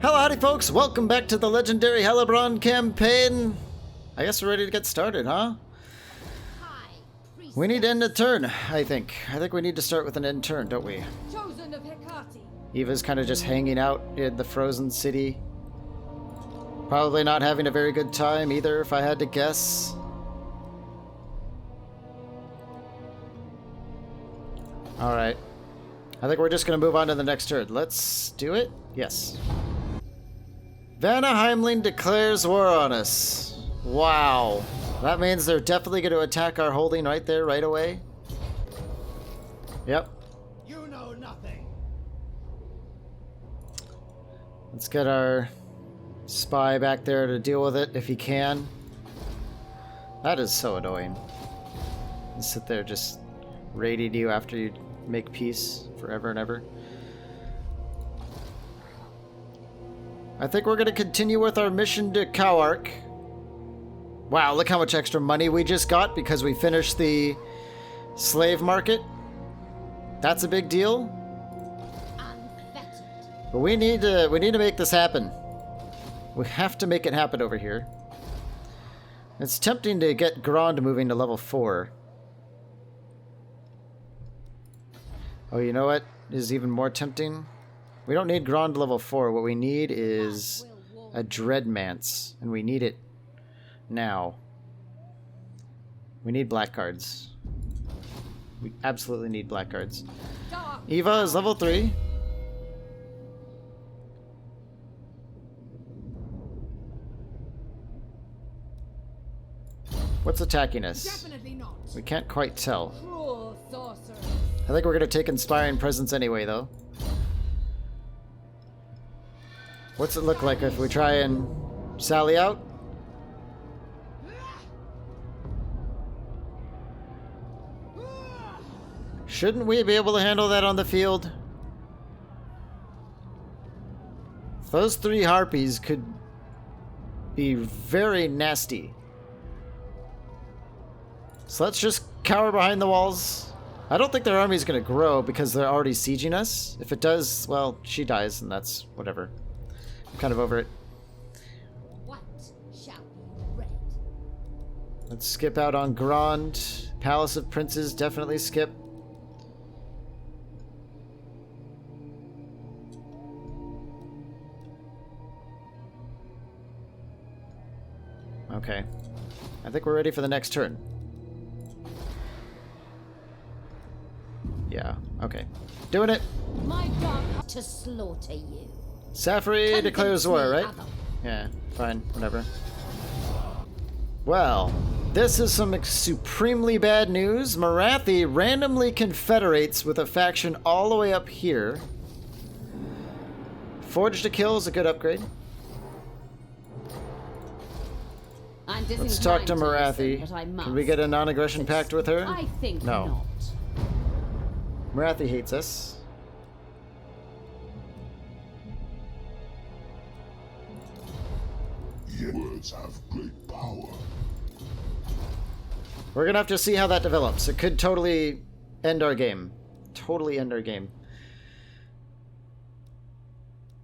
Hello, howdy folks, welcome back to the legendary Hellebron campaign. I guess we're ready to get started, huh? We need to end a turn, I think. I think we need to start with an end turn, don't we? Chosen of Hecate. Eva's kind of just hanging out in the frozen city. Probably not having a very good time either, if I had to guess. Alright. I think we're just going to move on to the next turn. Let's do it? Yes. Vanaheim declares war on us. Wow. That means they're definitely going to attack our holding right there, right away. Yep. You know nothing. Let's get our spy back there to deal with it if he can. That is so annoying. You sit there just raiding you after you make peace forever and ever. I think we're going to continue with our mission to Cowark. Wow, look how much extra money we just got because we finished the slave market. That's a big deal. But we need to make this happen. We have to make it happen over here. It's tempting to get Grond moving to level 4. Oh, you know what is even more tempting? We don't need Grond level 4. What we need is a Dreadmance, and we need it now. We need black cards. We absolutely need black cards. Eva is level 3. What's attacking us? Definitely not. We can't quite tell. Cruel sorcerer. I think we're going to take Inspiring Presence anyway, though. What's it look like if we try and sally out? Shouldn't we be able to handle that on the field? Those 3 harpies could be very nasty. So let's just cower behind the walls. I don't think their army is going to grow because they're already sieging us. If it does, well, she dies and that's whatever. I'm kind of over it. What shall be read? Let's skip out on Grond. Palace of Princes, definitely skip. Okay. I think we're ready for the next turn. Yeah, okay. Doing it! My God, to slaughter you. Safri declares war, right? Yeah, fine, whatever. Well, this is some supremely bad news. Morathi randomly confederates with a faction all the way up here. Forge to Kill is a good upgrade. Let's talk to Morathi. Can we get a non-aggression pact with her? I think no. not. Morathi hates us. Your words have great power. We're gonna have to see how that develops. It could totally end our game. Totally end our game.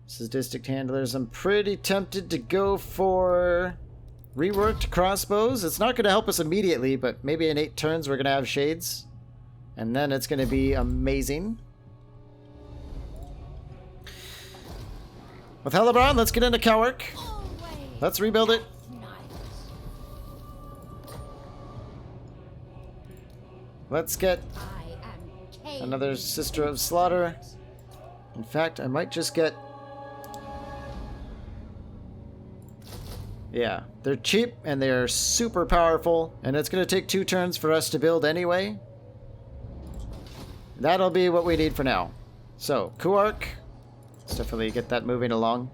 Sadistic handlers. I'm pretty tempted to go for reworked crossbows. It's not gonna help us immediately, but maybe in 8 turns we're gonna have shades. And then it's gonna be amazing. With Hellebron, let's get into Cowark. Let's rebuild it. Let's get another Sister of Slaughter. In fact, I might just get... Yeah, they're cheap and they're super powerful, and it's going to take 2 turns for us to build anyway. That'll be what we need for now. So, Cowark. Let's definitely get that moving along.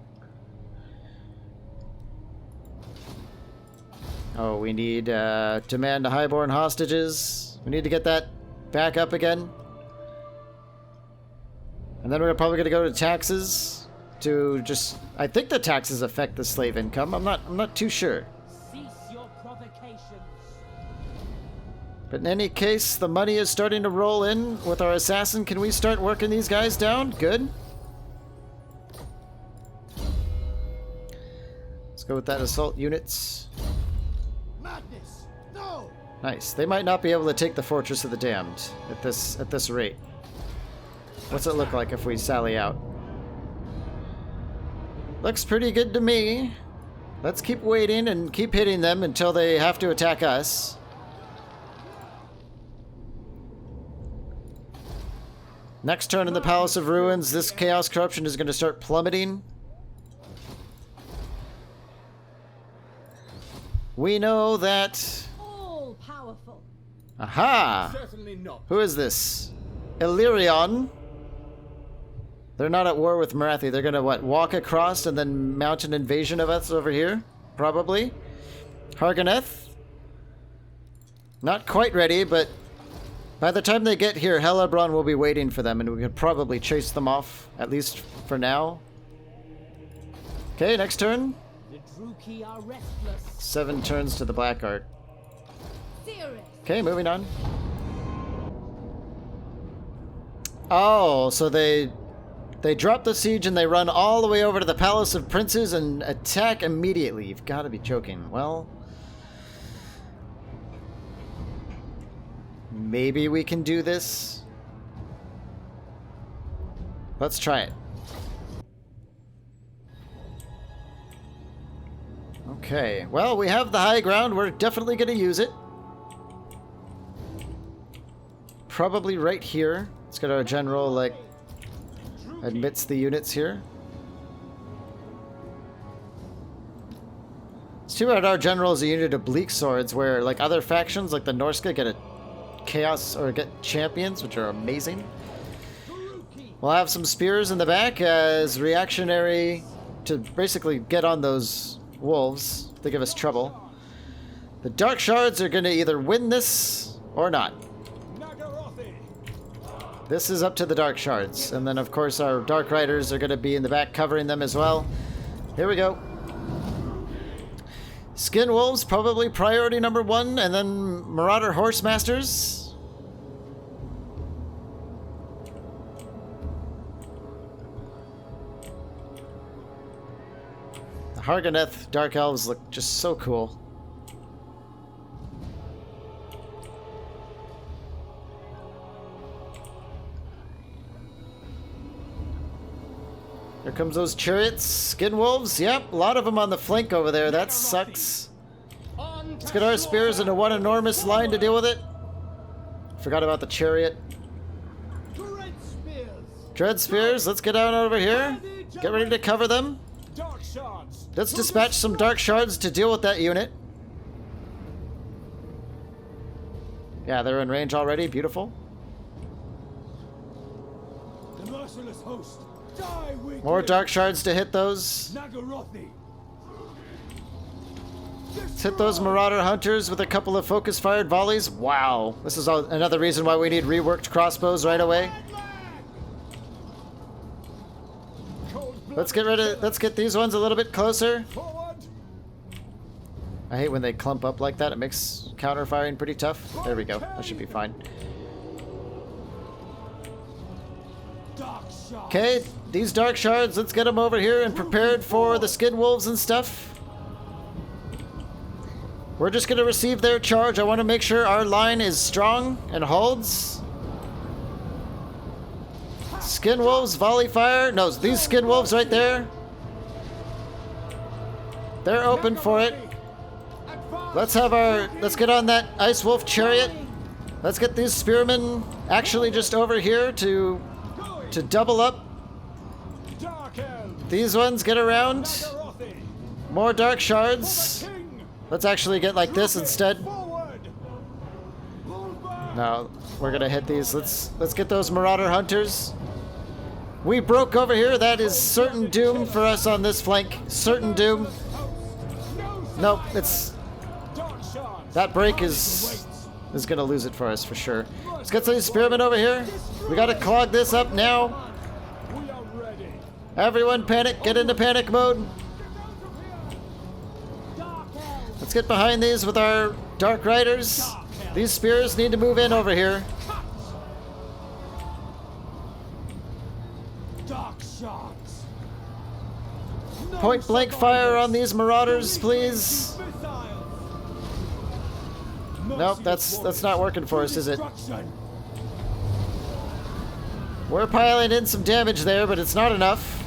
Oh, we need demand to highborn hostages. We need to get that back up again. And then we're probably going to go to taxes to just... I think the taxes affect the slave income. I'm not too sure. Cease your provocations. But in any case, the money is starting to roll in with our assassin. Can we start working these guys down? Good. Let's go with that assault units. Madness! No! Nice. They might not be able to take the Fortress of the Damned at this rate. What's it look like if we sally out? Looks pretty good to me. Let's keep waiting and keep hitting them until they have to attack us. Next turn in the Palace of Ruins, this Chaos Corruption is going to start plummeting. We know that... All powerful. Aha! Certainly not. Who is this? Illyrion. They're not at war with Marathi. They're going to, what, walk across and then mount an invasion of us over here? Probably. Harganeth. Not quite ready, but by the time they get here, Hellebron will be waiting for them, and we could probably chase them off, at least for now. Okay, next turn. The Druki are restless. 7 turns to the Black Art. Serious. Okay, moving on. Oh, so they drop the siege and they run all the way over to the Palace of Princes and attack immediately. You've got to be joking. Well, maybe we can do this. Let's try it. Okay, well, we have the high ground. We're definitely going to use it. Probably right here. Let's get our general, like, admits the units here. It's too bad our general is a unit of bleak swords, where, like, other factions, like the Norska, get a chaos, or get champions, which are amazing. We'll have some spears in the back as reactionary to basically get on those wolves. They give us trouble. The Dark Shards are going to either win this or not. This is up to the Dark Shards. And then, of course, our Dark Riders are going to be in the back covering them as well. Here we go. Skin Wolves, probably priority number 1. And then Marauder Horsemasters. The Harganeth Dark Elves look just so cool. Here comes those chariots. Skin Wolves. Yep, a lot of them on the flank over there. That sucks. Let's get our spears into one enormous line to deal with it. Forgot about the chariot. Dread Spears. Let's get out over here. Get ready to cover them. Let's dispatch some Dark Shards to deal with that unit. Yeah, they're in range already. Beautiful. The merciless host. More Dark Shards to hit those. Let's hit those Marauder Hunters with a couple of focus-fired volleys. Wow. This is another reason why we need reworked crossbows right away. Let's get these ones a little bit closer. I hate when they clump up like that. It makes counter-firing pretty tough. There we go. That should be fine. Okay, these Dark Shards, let's get them over here and prepared for the Skin Wolves and stuff. We're just going to receive their charge. I want to make sure our line is strong and holds. Skin Wolves, volley fire. No, these Skin Wolves right there. They're open for it. Let's get on that Ice Wolf chariot. Let's get these spearmen actually just over here to double up. These ones get around. More Dark Shards. Let's actually get like this instead. No, we're gonna hit these. Let's get those Marauder Hunters. We broke over here. That is certain doom for us on this flank. Certain doom. Nope, that break is gonna lose it for us for sure. Let's get some spearmen over here. We gotta clog this up now. Everyone panic, get into panic mode. Let's get behind these with our Dark Riders. These spears need to move in over here. Point blank fire on these marauders, please. Nope, that's not working for us, is it? We're piling in some damage there, but it's not enough.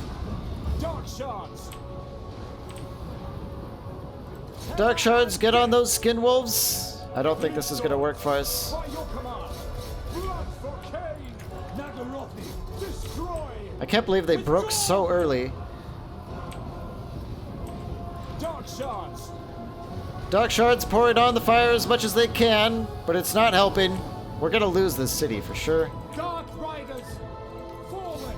Dark shards. Dark shards, get on those skin wolves. I don't think this is gonna work for us. By your command. Blood for Cain. Naggarond, destroy. I can't believe they broke so early. Dark shards. Dark shards pouring on the fire as much as they can, but it's not helping. We're gonna lose this city for sure. Dark riders. Forward.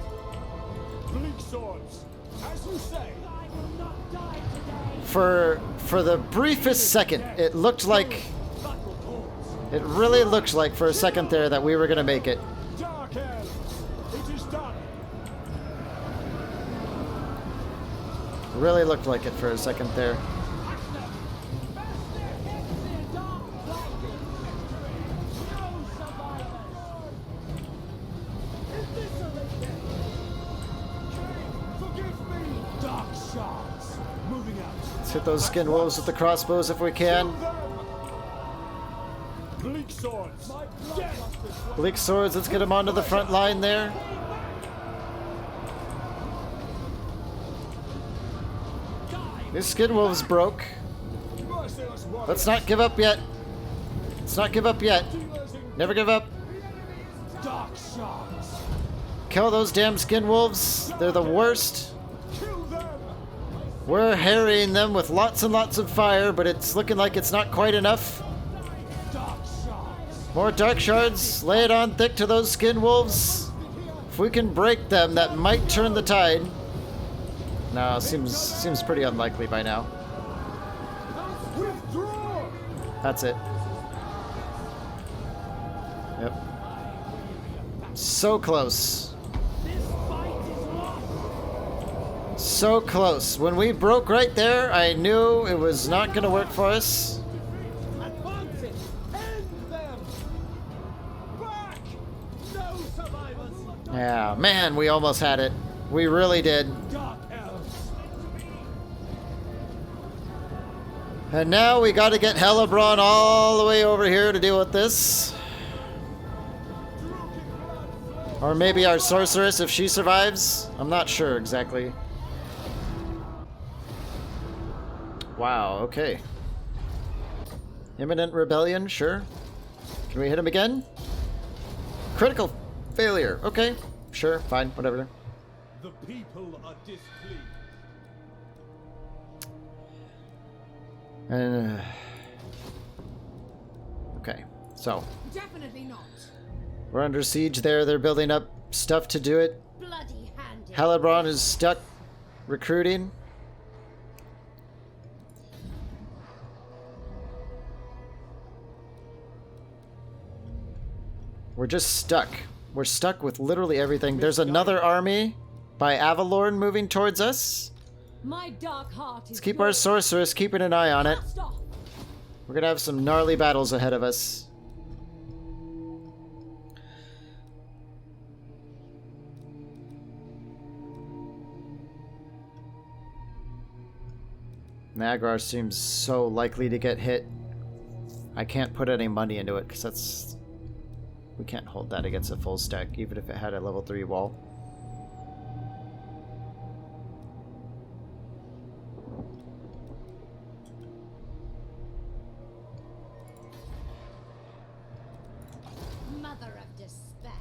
Bleak swords. As you say. I will not die today. For the briefest second, it looked like, Battle pawns. it really looked like for a second there that we were gonna make it. Dark Elves. It is done. Really looked like it for a second there. Forgive me. Dark shards. Moving out. Let's hit those skin wolves with the crossbows if we can. Bleak swords. Death. Bleak swords, let's get them onto the front line there. These skin wolves broke. Merciless warriors. Let's not give up yet. Let's not give up yet. Never give up. Dark shards. Kill those damn skin wolves. They're the worst. Kill them. We're harrying them with lots and lots of fire, but it's looking like it's not quite enough. Dark shards. More dark shards. Lay it on thick to those skin wolves. If we can break them, that might turn the tide. No, seems pretty unlikely by now. Withdraw. That's it. Yep. So close. This fight is lost. So close. When we broke right there, I knew it was not going to work for us. Advance it. End them. Back. No survivors. Yeah, man, we almost had it. We really did. Dark Elves. And now we got to get Hellebron all the way over here to deal with this. Or maybe our sorceress if she survives. I'm not sure exactly. Wow, okay. Imminent rebellion, sure. Can we hit him again? Critical failure. Okay, sure, fine, whatever. The people are displeased. Okay, so Definitely not. we're under siege there. They're building up stuff to do it. Bloody handed. Hellebron is stuck recruiting. We're just stuck. We're stuck with literally everything. There's another army by Avelorn moving towards us. My dark heart is Let's keep our sorceress keeping an eye on it. cast off. We're gonna have some gnarly battles ahead of us. Naggarond seems so likely to get hit. I can't put any money into it because that's... we can't hold that against a full stack, even if it had a level 3 wall. Mother of despair.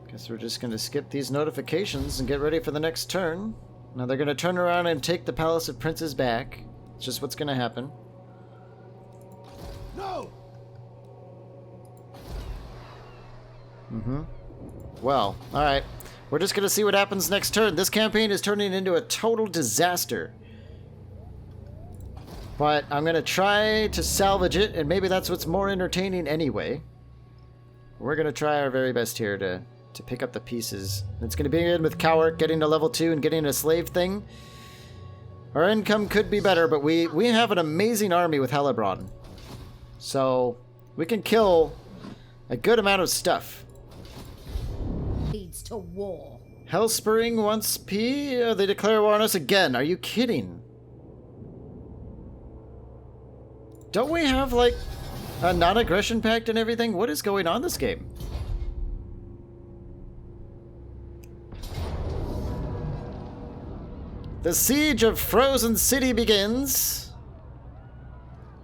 Guess we're just gonna skip these notifications and get ready for the next turn. Now they're gonna turn around and take the Palace of Princes back. It's just what's gonna happen. No. Well, alright. We're just gonna see what happens next turn. This campaign is turning into a total disaster. But I'm gonna try to salvage it, and maybe that's what's more entertaining anyway. We're gonna try our very best here to pick up the pieces. It's gonna begin with Cowart getting to level 2 and getting a slave thing. Our income could be better, but we have an amazing army with Hellebron. So we can kill a good amount of stuff. Leads to war. Hellspring wants P? They declare war on us again. Are you kidding? Don't we have, like, a non-aggression pact and everything? What is going on this game? The siege of Frozen City begins.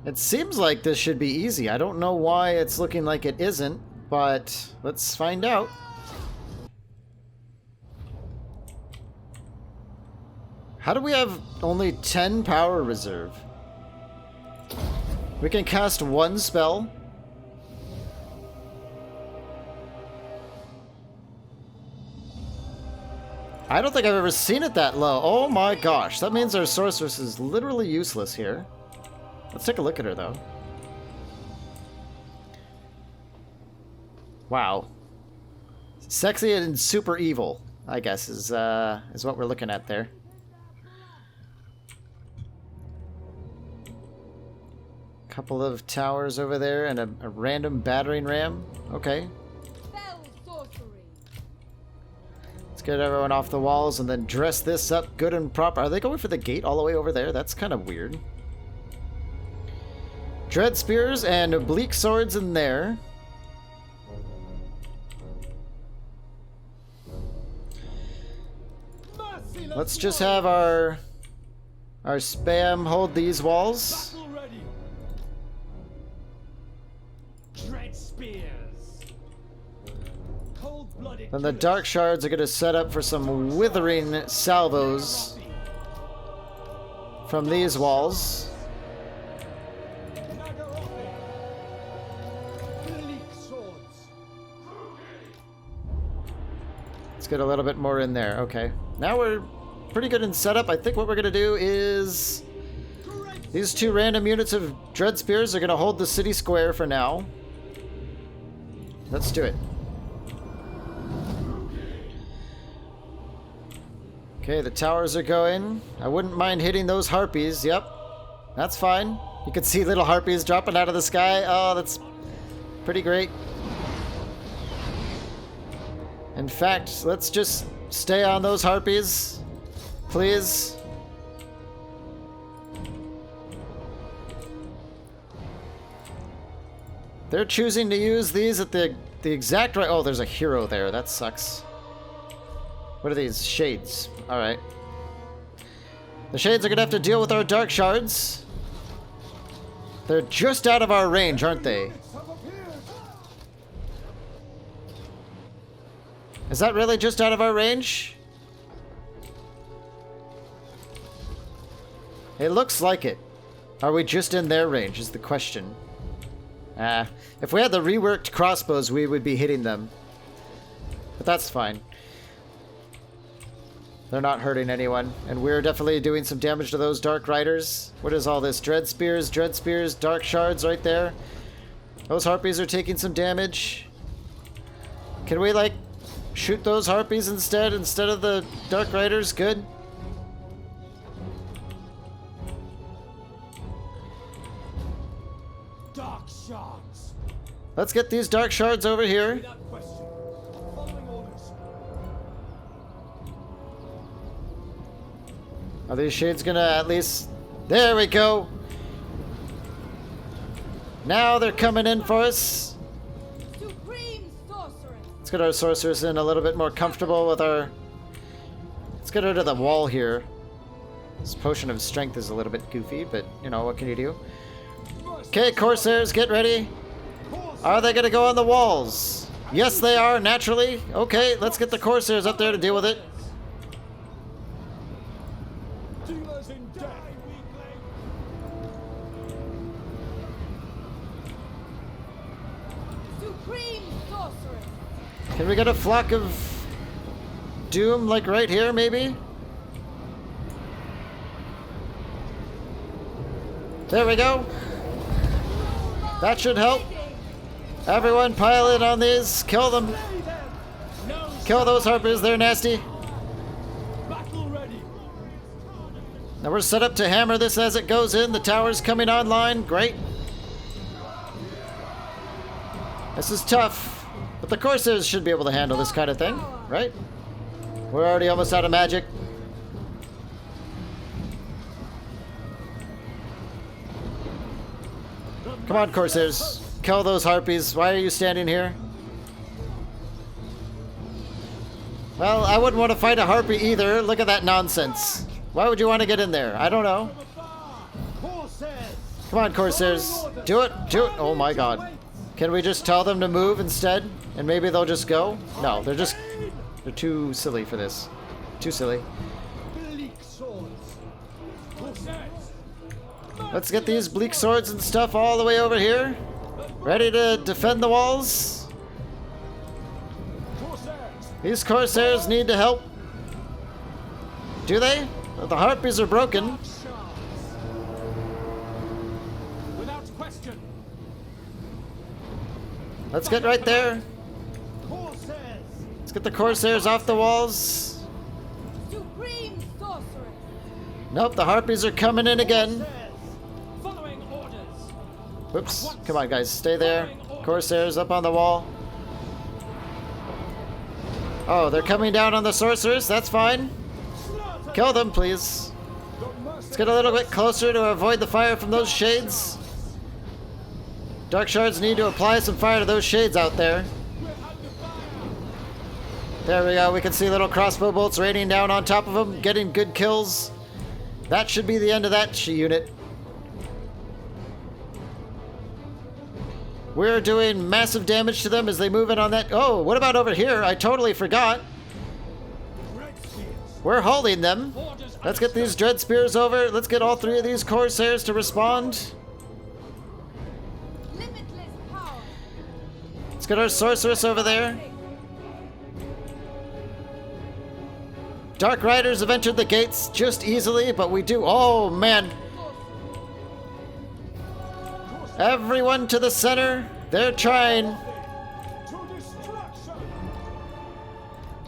It seems like this should be easy. I don't know why it's looking like it isn't, but let's find out. How do we have only 10 power reserve? We can cast one spell. I don't think I've ever seen it that low. Oh my gosh, that means our sorceress is literally useless here. Let's take a look at her though. Wow. Sexy and super evil, I guess, is what we're looking at there. Couple of towers over there and a random battering ram. Okay. Spell sorcery. Let's get everyone off the walls and then dress this up good and proper. Are they going for the gate all the way over there? That's kind of weird. Dread spears and oblique swords in there. Let's just have our spam hold these walls. Battle ready. Dread spears. Cold-blooded. Then the dark shards are going to set up for some withering salvos from these walls. Naggarond. Bleak swords. Let's get a little bit more in there. Okay. Now we're pretty good in setup. I think what we're going to do is these two random units of dread spears are going to hold the city square for now. Let's do it. Okay, the towers are going. I wouldn't mind hitting those harpies. Yep, that's fine. You can see little harpies dropping out of the sky. Oh, that's pretty great. In fact, let's just stay on those harpies, please. They're choosing to use these at the exact right. Oh, there's a hero there. That sucks. What are these? Shades. Alright. The shades are gonna have to deal with our dark shards. They're just out of our range, aren't they? Is that really just out of our range? It looks like it. Are we just in their range is the question. If we had the reworked crossbows, we would be hitting them. But that's fine. They're not hurting anyone. And we're definitely doing some damage to those Dark Riders. What is all this? Dread spears, Dark shards right there. Those harpies are taking some damage. Can we, like, shoot those harpies instead of the Dark Riders? Good. Dark shards. Let's get these dark shards over here. Without question. Following orders. Are these shades gonna at least... There we go! Now they're coming in for us. Supreme sorceress. Let's get our sorceress in a little bit more comfortable with our... Let's get her to the wall here. This potion of strength is a little bit goofy, but, you know, what can you do? Okay, Corsairs, get ready. Are they gonna go on the walls? Yes, they are, naturally. Okay, let's get the Corsairs up there to deal with it. Dealers in death. Supreme sorceress. Can we get a flock of doom, like right here, maybe? There we go. That should help. Everyone pile in on these. Kill them. Kill those harpies. They're nasty. Battle ready. Now we're set up to hammer this as it goes in. The tower's coming online. Great. This is tough. But the Corsairs should be able to handle this kind of thing, right? We're already almost out of magic. Come on, Corsairs. Kill those harpies. Why are you standing here? Well, I wouldn't want to fight a harpy either. Look at that nonsense. Why would you want to get in there? I don't know. Come on, Corsairs. Do it. Do it. Oh my god. Can we just tell them to move instead? And maybe they'll just go? No, they're too silly for this. Too silly. Let's get these bleak swords and stuff all the way over here. Ready to defend the walls. These Corsairs need to help. Do they? The harpies are broken. Without question. Let's get right there. Let's get the Corsairs off the walls. Supreme sorceress. Nope, the harpies are coming in again. Following orders. Whoops. Come on, guys. Stay there. Corsairs up on the wall. Oh, they're coming down on the sorcerers. That's fine. Kill them, please. Let's get a little bit closer to avoid the fire from those shades. Dark Shards need to apply some fire to those shades out there. There we go. We can see little crossbow bolts raining down on top of them, getting good kills. That should be the end of that unit. We're doing massive damage to them as they move in on that. Oh, what about over here? I totally forgot. We're holding them. Let's get these Dread Spears over. Let's get all three of these Corsairs to respond. Limitless power. Let's get our Sorceress over there. Dark Riders have entered the gates just easily, but we do... Oh, man. Everyone to the center. They're trying.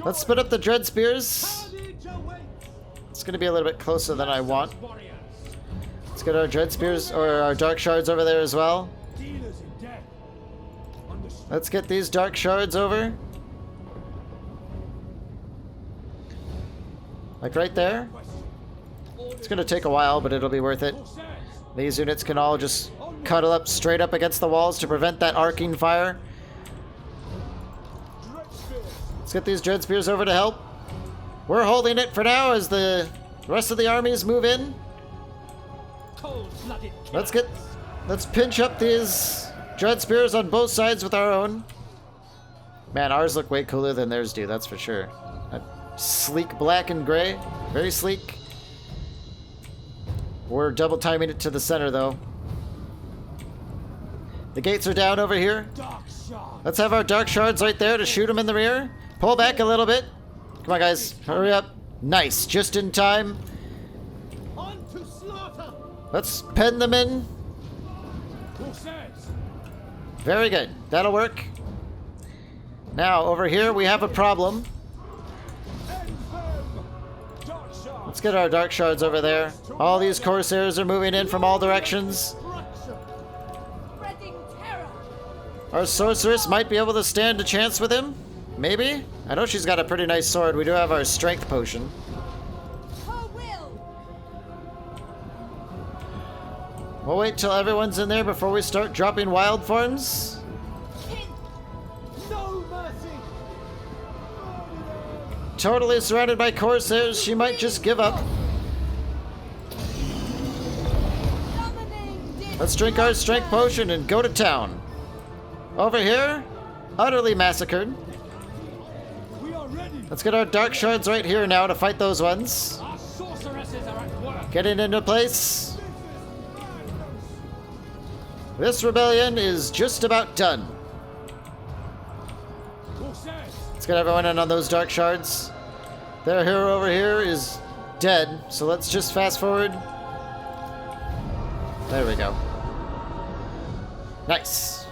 Let's split up the Dread Spears. It's going to be a little bit closer than I want. Let's get our Dread Spears, or our Dark Shards over there as well. Let's get these Dark Shards over. Like right there. It's going to take a while, but it'll be worth it. These units can all just cuddle up straight up against the walls to prevent that arcing fire. Let's get these Dread Spears over to help. We're holding it for now as the rest of the armies move in. Let's pinch up these Dread Spears on both sides with our own. Man, ours look way cooler than theirs do, that's for sure. Sleek black and gray. Very sleek. We're double timing it to the center though. The gates are down over here. Let's have our Dark Shards right there to shoot them in the rear. Pull back a little bit. Come on, guys. Hurry up. Nice. Just in time. Let's pen them in. Very good. That'll work. Now, over here, we have a problem. Let's get our Dark Shards over there. All these Corsairs are moving in from all directions. Our Sorceress might be able to stand a chance with him. Maybe? I know she's got a pretty nice sword. We do have our Strength Potion. We'll wait till everyone's in there before we start dropping wild forms. Totally surrounded by Corsairs, she might just give up. Let's drink our Strength Potion and go to town. Over here, utterly massacred. Let's get our Dark Shards right here now to fight those ones. Getting into place. This rebellion is just about done. Let's get everyone in on those Dark Shards. Their hero over here is dead, so let's just fast forward. There we go. Nice.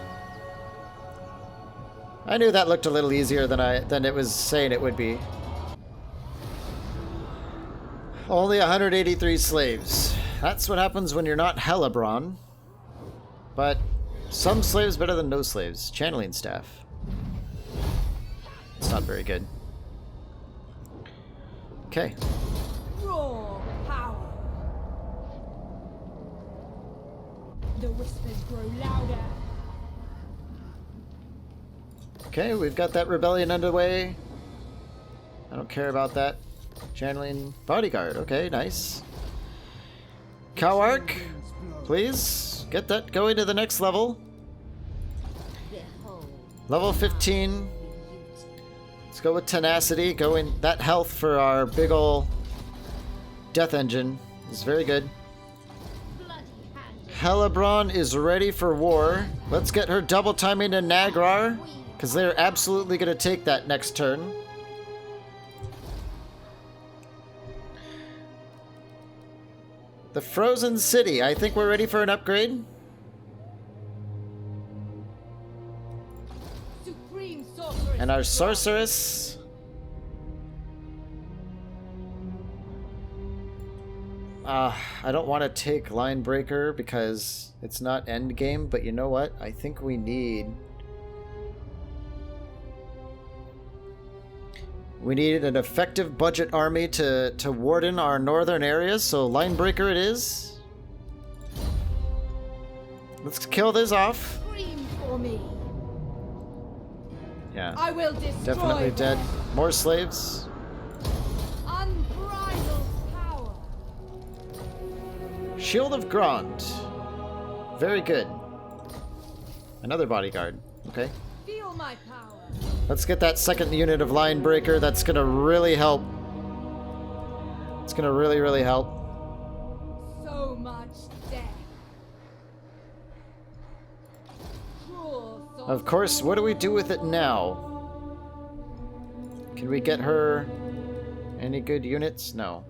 I knew that looked a little easier than it was saying it would be. Only 183 slaves. That's what happens when you're not Hellebron. But some slaves better than no slaves. Channeling staff. not very good. Okay. Raw power. The whispers grow louder. Okay, we've got that rebellion underway. I don't care about that. Channeling bodyguard. Okay, nice. Cowarch, please get that going to the next level. Level 15. Let's go with tenacity. Going that health for our big ol' death engine is very good. Hellebron is ready for war. Let's get her double timing to Naggarond, because they're absolutely going to take that next turn. The Frozen City. I think we're ready for an upgrade. Supreme sorceress. And our sorceress. I don't want to take Line Breaker because it's not end game, but you know what? I think we need... We need an effective budget army to warden our northern areas, so Line Breaker it is. Let's kill this off. Scream for me. Yeah, I will destroy definitely dead. them. More slaves. Unbridled power. Shield of Grond. Very good. Another bodyguard. Okay. Feel my power. Let's get that second unit of Line Breaker. That's gonna really help. It's gonna really, really help. So much death. Cruel Of course, what do we do with it now? Can we get her any good units? No.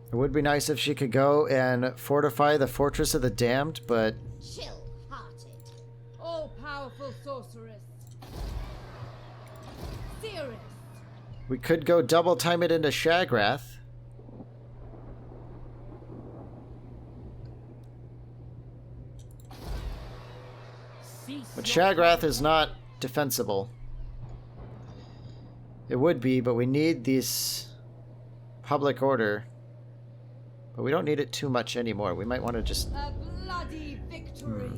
It would be nice if she could go and fortify the Fortress of the Damned, but... Chill-hearted. All-powerful sorceress. Theorist. we could go double time it into Shagrath. But Shagrath is not defensible. It would be, but we need this public order. But we don't need it too much anymore. We might want to just... A bloody victory.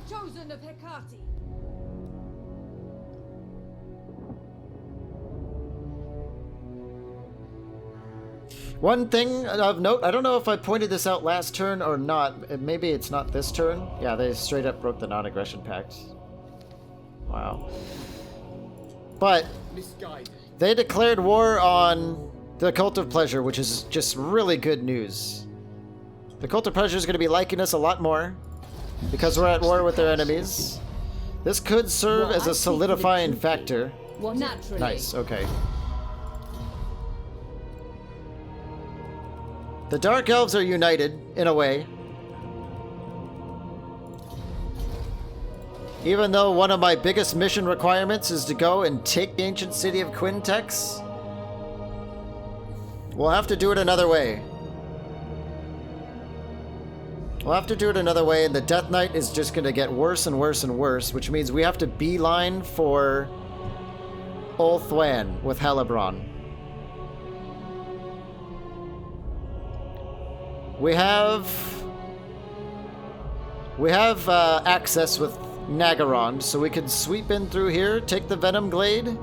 Chosen of Hecate. One thing of note, I don't know if I pointed this out last turn or not. Maybe it's not this turn. Yeah, they straight up broke the non-aggression pact. Wow. But they declared war on the Cult of Pleasure, which is just really good news. The Cult of Pleasure is going to be liking us a lot more because we're at war with their enemies. This could serve as a solidifying factor. Naturally. Nice, okay. The Dark Elves are united, in a way. Even though one of my biggest mission requirements is to go and take the ancient city of Quintex, we'll have to do it another way. We'll have to do it another way, and the Death Knight is just going to get worse and worse and worse, which means we have to beeline for Ulthuan with Hellebron. We have access with Naggarond, so we can sweep in through here, take the Venom Glade,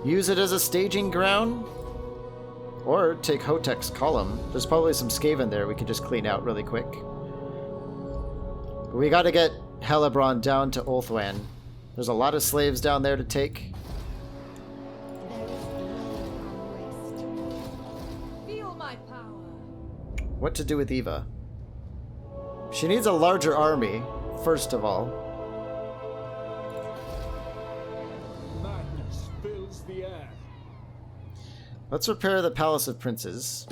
use it as a staging ground, or take Hotek's Column. There's probably some Skaven there we can just clean out really quick. But we gotta get Hellebron down to Ulthuan. There's a lot of slaves down there to take. Feel my power. What to do with Eva? She needs a larger army, first of all. Madness fills the air. Let's repair the Palace of Princes.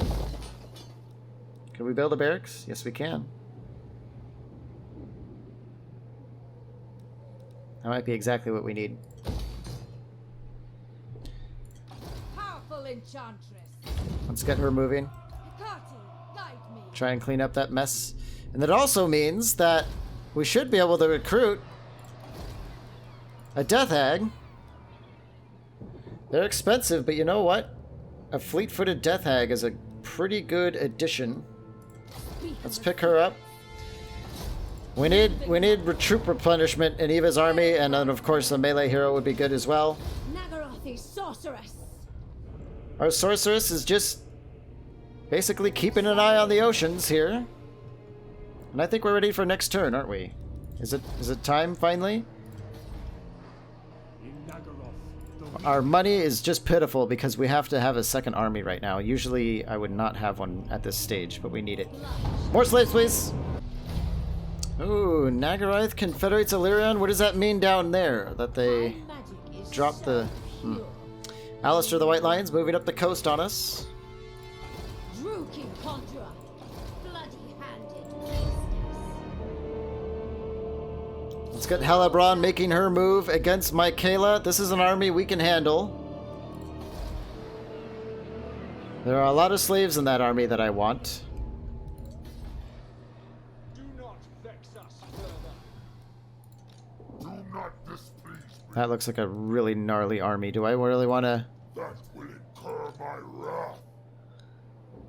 Can we build a barracks? Yes, we can. That might be exactly what we need. Powerful enchantress. Let's get her moving. Hecate, guide me. Try and clean up that mess. And that also means that we should be able to recruit a Death Hag. They're expensive, but you know what? A fleet-footed Death Hag is a pretty good addition. Let's pick her up. We need troop replenishment in Eva's army, and then of course the melee hero would be good as well. Naggarond, sorceress. Our sorceress is just basically keeping an eye on the oceans here. And I think we're ready for next turn, aren't we? Is it time finally? Our money is just pitiful because we have to have a second army right now. Usually I would not have one at this stage, but we need it. More slaves, please! Ooh, Naggarond confederates Illyrian. What does that mean down there? That they dropped the... Alistair the White Lion's moving up the coast on us. Drooking conjurer. Bloody-handed. Let's get Hellebron making her move against Michaela. This is an army we can handle. There are a lot of slaves in that army that I want. Do not vex us further. Do not displease me. That looks like a really gnarly army. Do I really want to... That will incur my wrath.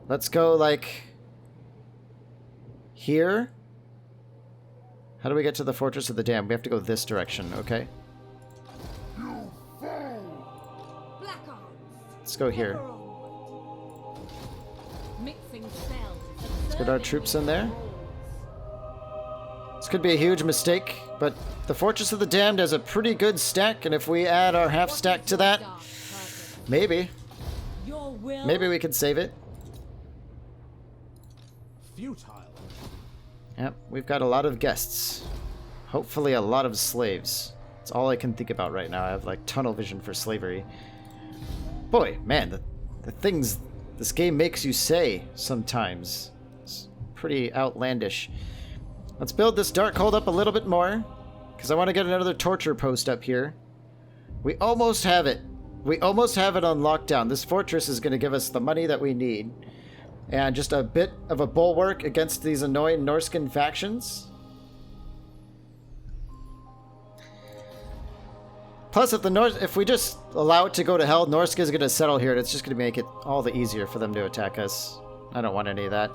Let's go, like... here? How do we get to the Fortress of the Damned? We have to go this direction, okay? You fool! Black arms. Let's go here. Mixing spells. Let's get our troops in there. This could be a huge mistake, but the Fortress of the Damned has a pretty good stack, and if we add our half stack to that, maybe. Your will. Maybe we can save it. Futile. Yep, we've got a lot of guests. Hopefully a lot of slaves. That's all I can think about right now. I have like tunnel vision for slavery. Boy, man, the things this game makes you say sometimes. It's pretty outlandish. Let's build this Darkhold up a little bit more, because I want to get another torture post up here. We almost have it. We almost have it on lockdown. This fortress is going to give us the money that we need. And just a bit of a bulwark against these annoying Norscan factions. Plus, if we just allow it to go to hell, Norsca is going to settle here, and it's just going to make it all the easier for them to attack us. I don't want any of that.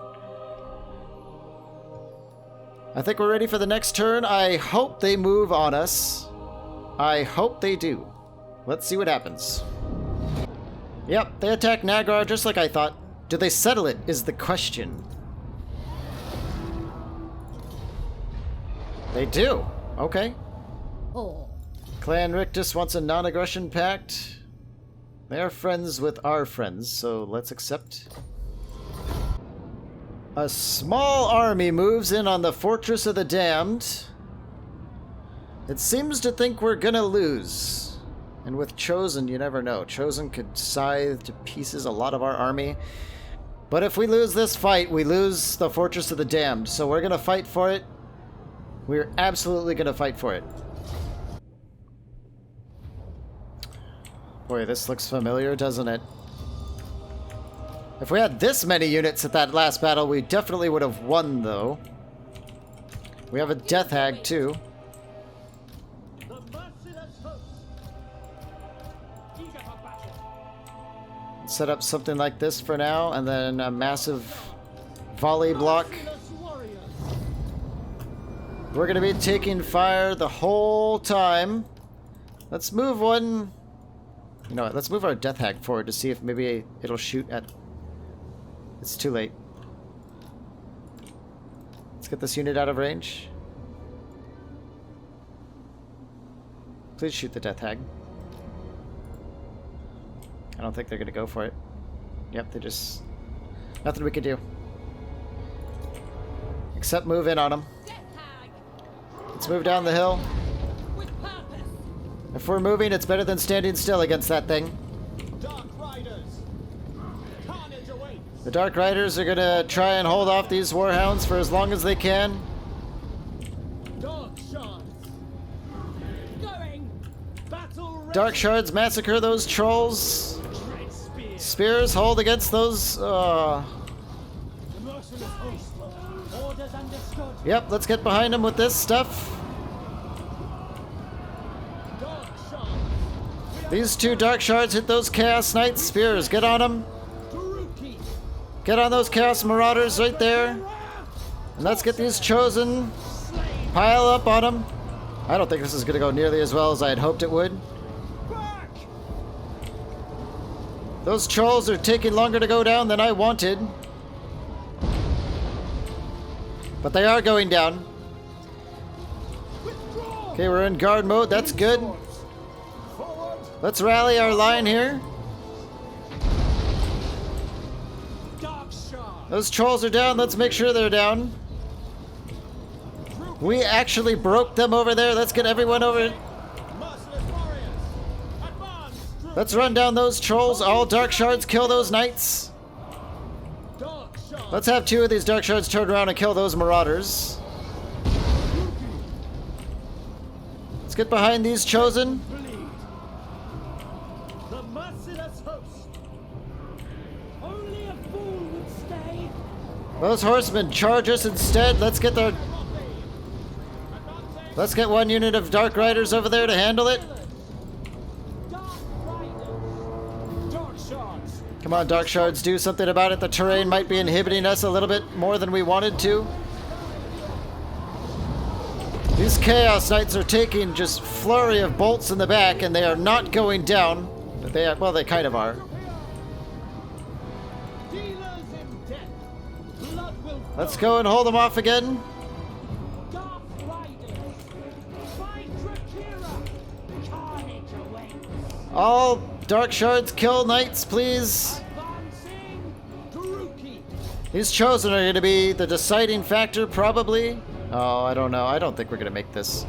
I think we're ready for the next turn. I hope they move on us. I hope they do. Let's see what happens. Yep, they attack Naggarond just like I thought. Do they settle it, is the question. They do. Okay. Oh. Clan Rictus wants a non-aggression pact. They are friends with our friends, so let's accept. A small army moves in on the Fortress of the Damned. It seems to think we're gonna lose. And with Chosen, you never know. Chosen could scythe to pieces a lot of our army. But if we lose this fight, we lose the Fortress of the Damned. So we're gonna fight for it. We're absolutely gonna fight for it. Boy, this looks familiar, doesn't it? If we had this many units at that last battle, we definitely would have won, though. We have a Death Hag, too. Set up something like this for now, and then a massive volley block. We're going to be taking fire the whole time. Let's move one... You know what, let's move our Death Hag forward to see if maybe it'll shoot at... It's too late. Let's get this unit out of range. Please shoot the Death Hag. I don't think they're going to go for it. Yep, they just... Nothing we can do. Except move in on them. Let's move down the hill. If we're moving, it's better than standing still against that thing. Dark Riders. Carnage awaits. The Dark Riders are going to try and hold off these Warhounds for as long as they can. Dark Shards. Going. Battle ready. Dark Shards massacre those trolls. Spears hold against those. Yep, let's get behind them with this stuff. These two Dark Shards hit those Chaos Knights. Spears, get on them. Get on those Chaos Marauders right there. And let's get these Chosen. Pile up on them. I don't think this is going to go nearly as well as I had hoped it would. Those trolls are taking longer to go down than I wanted. But they are going down. Okay, we're in guard mode. That's good. Let's rally our line here. Those trolls are down. Let's make sure they're down. We actually broke them over there. Let's get everyone over. Let's run down those trolls. All Dark Shards kill those knights. Let's have two of these Dark Shards turn around and kill those marauders. Let's get behind these Chosen. Those horsemen charge us instead. Let's get one unit of Dark Riders over there to handle it. Come on, Dark Shards, do something about it. The terrain might be inhibiting us a little bit more than we wanted to. These Chaos Knights are taking just flurry of bolts in the back, and they are not going down. But they kind of are. Let's go and hold them off again. All Dark Shards kill knights, please. These Chosen are going to be the deciding factor, probably. Oh, I don't know. I don't think we're going to make this.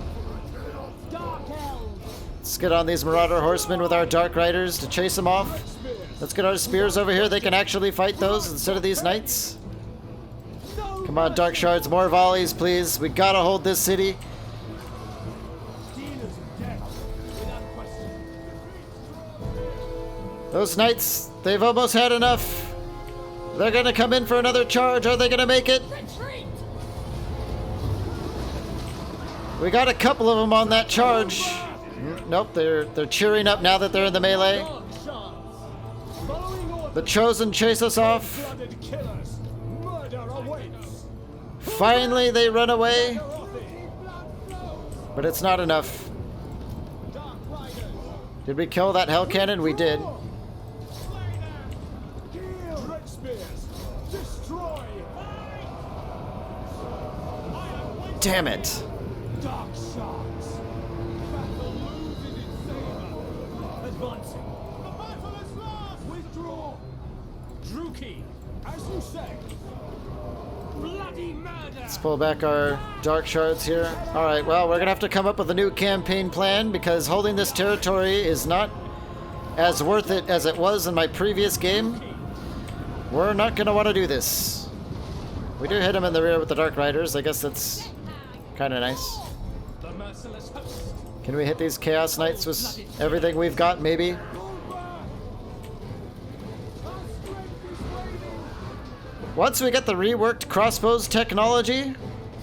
Let's get on these Marauder Horsemen with our Dark Riders to chase them off. Let's get our spears over here. They can actually fight those instead of these knights. Come on, Dark Shards, more volleys, please. We gotta hold this city. Those knights, they've almost had enough. They're gonna come in for another charge. Are they gonna make it? We got a couple of them on that charge. Nope, they're cheering up now that they're in the melee. The Chosen chase us off. Finally, they run away. But it's not enough. Did we kill that Hell Cannon? We did. Damn it. Let's pull back our Dark Shards here. Alright, well, we're gonna have to come up with a new campaign plan because holding this territory is not as worth it as it was in my previous game. We're not gonna want to do this. We do hit them in the rear with the Dark Riders. I guess that's kind of nice. Can we hit these Chaos Knights with everything we've got, maybe? Once we get the reworked crossbows technology,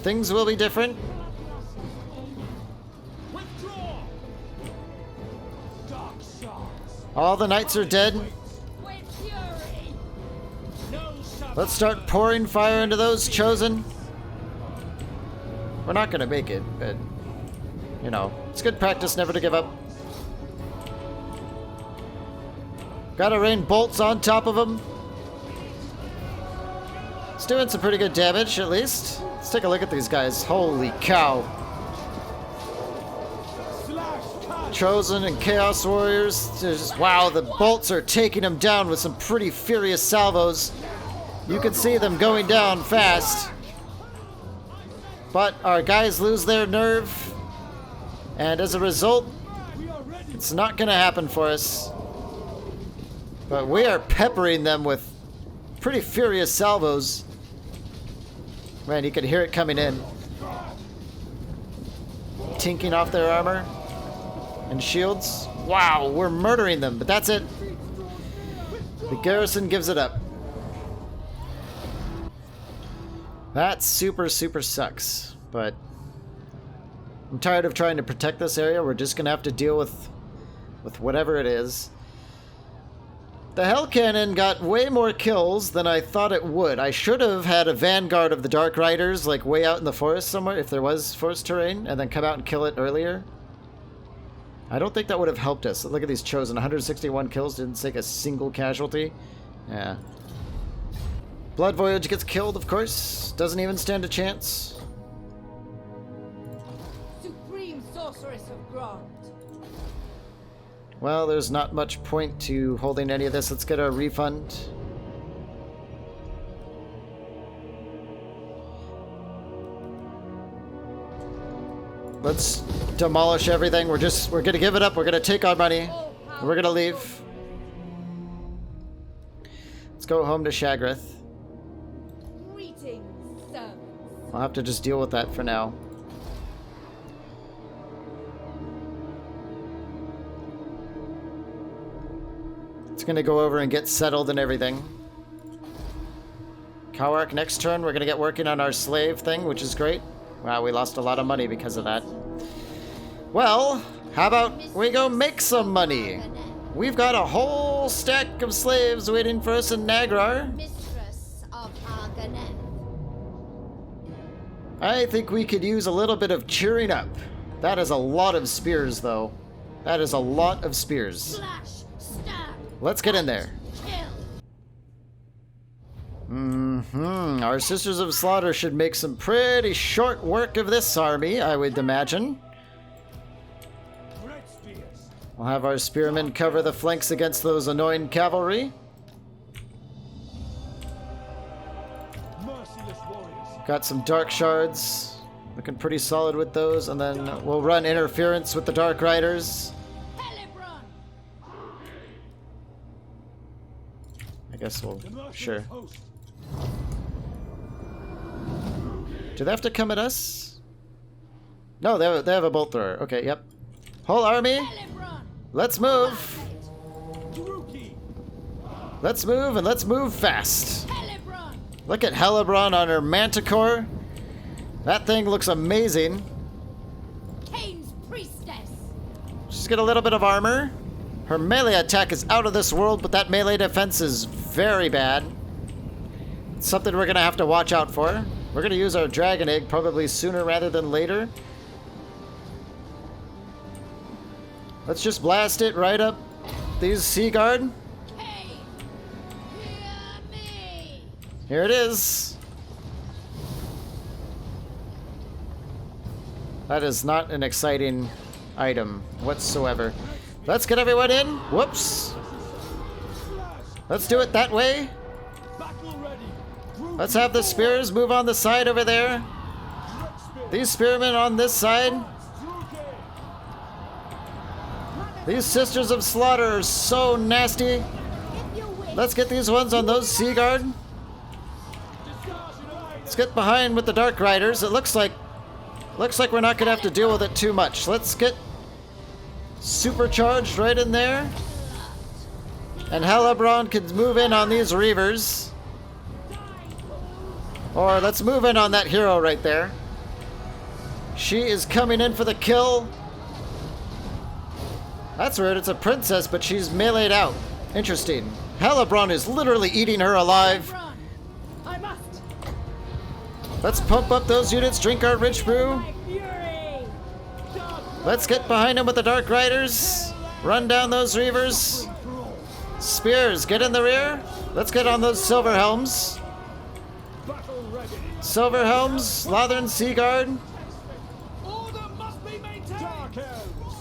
things will be different. All the knights are dead. Let's start pouring fire into those Chosen. We're not gonna make it, but you know, it's good practice never to give up. Gotta rain bolts on top of them. It's doing some pretty good damage, at least. Let's take a look at these guys. Holy cow. Chosen and Chaos Warriors. Just, wow, the bolts are taking them down with some pretty furious salvos. You can see them going down fast. But our guys lose their nerve. And as a result, it's not going to happen for us. But we are peppering them with pretty furious salvos. Man, you could hear it coming in. Tinking off their armor and shields. Wow, we're murdering them, but that's it. The garrison gives it up. That super sucks, but I'm tired of trying to protect this area. We're just gonna have to deal with whatever it is. The Hell Cannon got way more kills than I thought it would. I should have had a vanguard of the Dark Riders, like way out in the forest somewhere, if there was forest terrain, and then come out and kill it earlier. I don't think that would have helped us. Look at these Chosen. 161 kills, didn't take a single casualty. Yeah. Blood Voyage gets killed, of course. Doesn't even stand a chance. Supreme Sorceress of Grant. Well, there's not much point to holding any of this. Let's get our refund. Let's demolish everything. We're gonna give it up. We're gonna take our money. We're gonna leave. Let's go home to Shagrith. Greetings, servants. I'll have to just deal with that for now. It's gonna go over and get settled and everything. Kawark, next turn we're gonna get working on our slave thing, which is great. Wow, we lost a lot of money because of that. Well, how about we go make some money? We've got a whole stack of slaves waiting for us in Naggarond. Mistress of Arganet. I think we could use a little bit of cheering up. That is a lot of spears, though. That is a lot of spears. Slash, stab, Let's get in there. kill. Our Sisters of Slaughter should make some pretty short work of this army, I would imagine. Great spears. We'll have our spearmen cover the flanks against those annoying cavalry. Merciless warriors. Got some dark shards. Looking pretty solid with those. And then we'll run interference with the Dark Riders. Hellebron. I guess we'll... The merciless Sure. host. Do they have to come at us? No, they have a bolt thrower. Okay, yep. Whole army, Hellebron. let's move. Druki. Let's move, and let's move fast. Hellebron. Look at Hellebron on her manticore. That thing looks amazing. Cain's priestess. She's got a little bit of armor. Her melee attack is out of this world, but that melee defense is very bad. It's something we're going to have to watch out for. We're going to use our Dragon Egg probably sooner rather than later. Let's just blast it right up these Sea Guard. Hey. Hear me. Here it is. That is not an exciting item whatsoever. Let's get everyone in. Whoops. Let's do it that way. Battle ready. Let's have the spears move on the side over there. These spearmen on this side. These Sisters of Slaughter are so nasty. Let's get these ones on those Sea Guard. Let's get behind with the Dark Riders. It looks like we're not gonna have to deal with it too much. Let's get supercharged right in there. And Hellebron can move in on these Reavers. Or let's move in on that hero right there. She is coming in for the kill. That's weird, it's a princess, but she's meleeed out. Interesting. Hellebron is literally eating her alive. Hellebron. I must. Let's pump up those units, drink our rich brew. My fury. Let's get behind him with the Dark Riders. Run down those Reavers. Spears, get in the rear. Let's get on those Silver Helms. Battle ready. Silver Helms, Lothern Sea Guard. Order must be maintained. Dark Elves.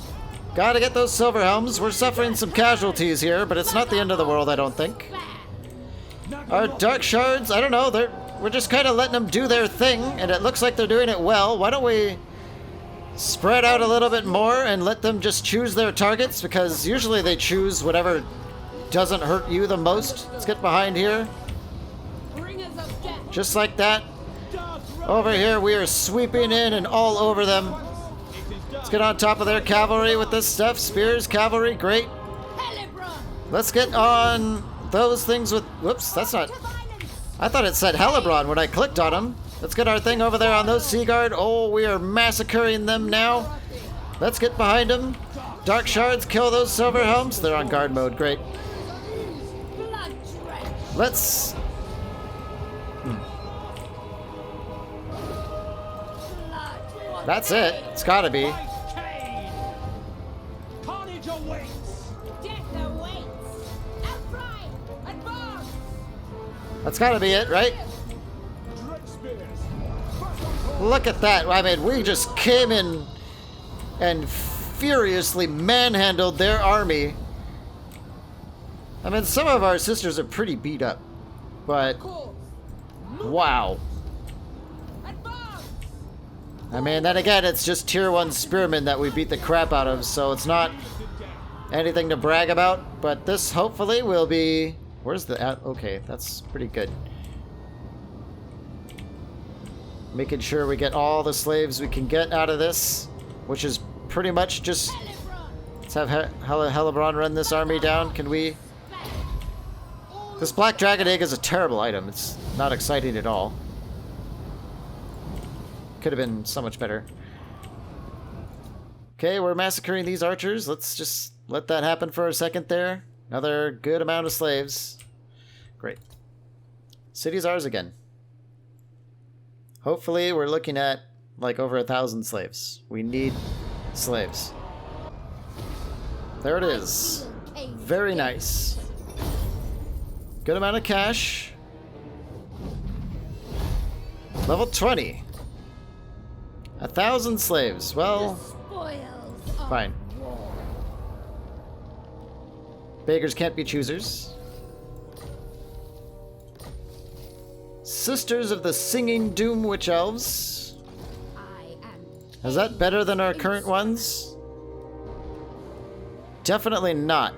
Gotta get those Silver Helms. We're suffering some casualties here, but it's not the end of the world, I don't think. Our Dark Shards, I don't know, we're just kind of letting them do their thing, and it looks like they're doing it well. Why don't we spread out a little bit more and let them just choose their targets, because usually they choose whatever doesn't hurt you the most. Let's get behind here. Bringers of death. Just like that. Dark Over here, we are sweeping in and all over them. Let's get on top of their cavalry with this stuff. Spears, cavalry, great. Hellebron. Let's get on those things with... Whoops, that's not... I thought it said Hellebron when I clicked on them. Let's get our thing over there on those Sea Guard. Oh, we are massacring them now. Let's get behind them. Dark Shards, kill those Silver Helms. They're on guard mode. Great. Let's... That's it. It's gotta be. Carnage awaits. Death awaits. Outcry. Advance. That's gotta be it, right? Dread spears. Look at that. I mean, we just came in and furiously manhandled their army. I mean, some of our sisters are pretty beat up, but wow. I mean, then again, it's just tier 1 spearmen that we beat the crap out of, so it's not anything to brag about, but this hopefully will be... Where's the... Okay, that's pretty good. Making sure we get all the slaves we can get out of this, which is pretty much just... Let's have Hellebron run this army down. Can we... This Black Dragon Egg is a terrible item. It's not exciting at all. Could have been so much better. Okay, we're massacring these archers. Let's just let that happen for a second there. Another good amount of slaves. Great. City's ours again. Hopefully we're looking at like over 1,000 slaves. We need slaves. There it is. Very nice. Good amount of cash. Level 20. 1,000 slaves. Well, fine. Beggars can't be choosers. Sisters of the Singing Doom Witch Elves. Is that better than our current ones? Definitely not.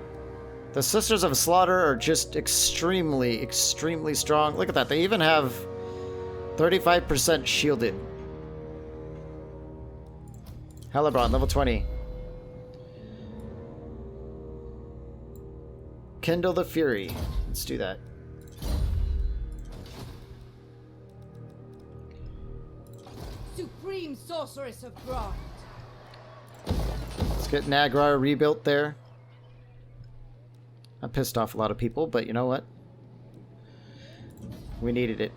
The Sisters of Slaughter are just extremely, extremely strong. Look at that. They even have 35% shielded. Hellebron, level 20. Kindle the Fury. Let's do that. Supreme Sorceress of Grant. Let's get Naggarond rebuilt there. I pissed off a lot of people, but you know what? We needed it.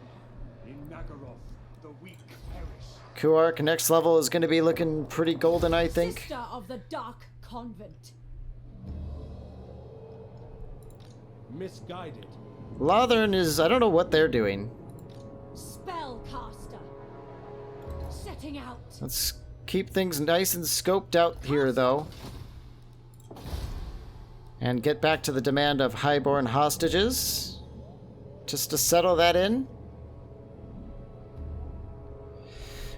In Naggarond, the weak perish. Kuark, next level is going to be looking pretty golden, I think. Sister of the Dark Convent. Misguided. Lothern is... I don't know what they're doing. Spellcaster. Setting out. Let's keep things nice and scoped out here, though. And get back to the demand of highborn hostages. Just to settle that in.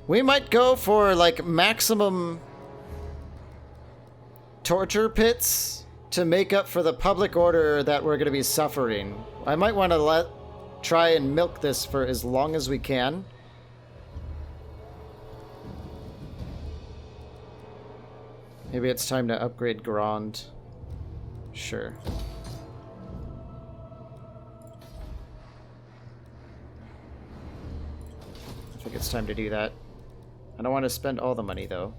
We might go for, like, maximum torture pits to make up for the public order that we're going to be suffering. I might want to try and milk this for as long as we can. Maybe it's time to upgrade Grand. Sure. I think it's time to do that. I don't want to spend all the money, though.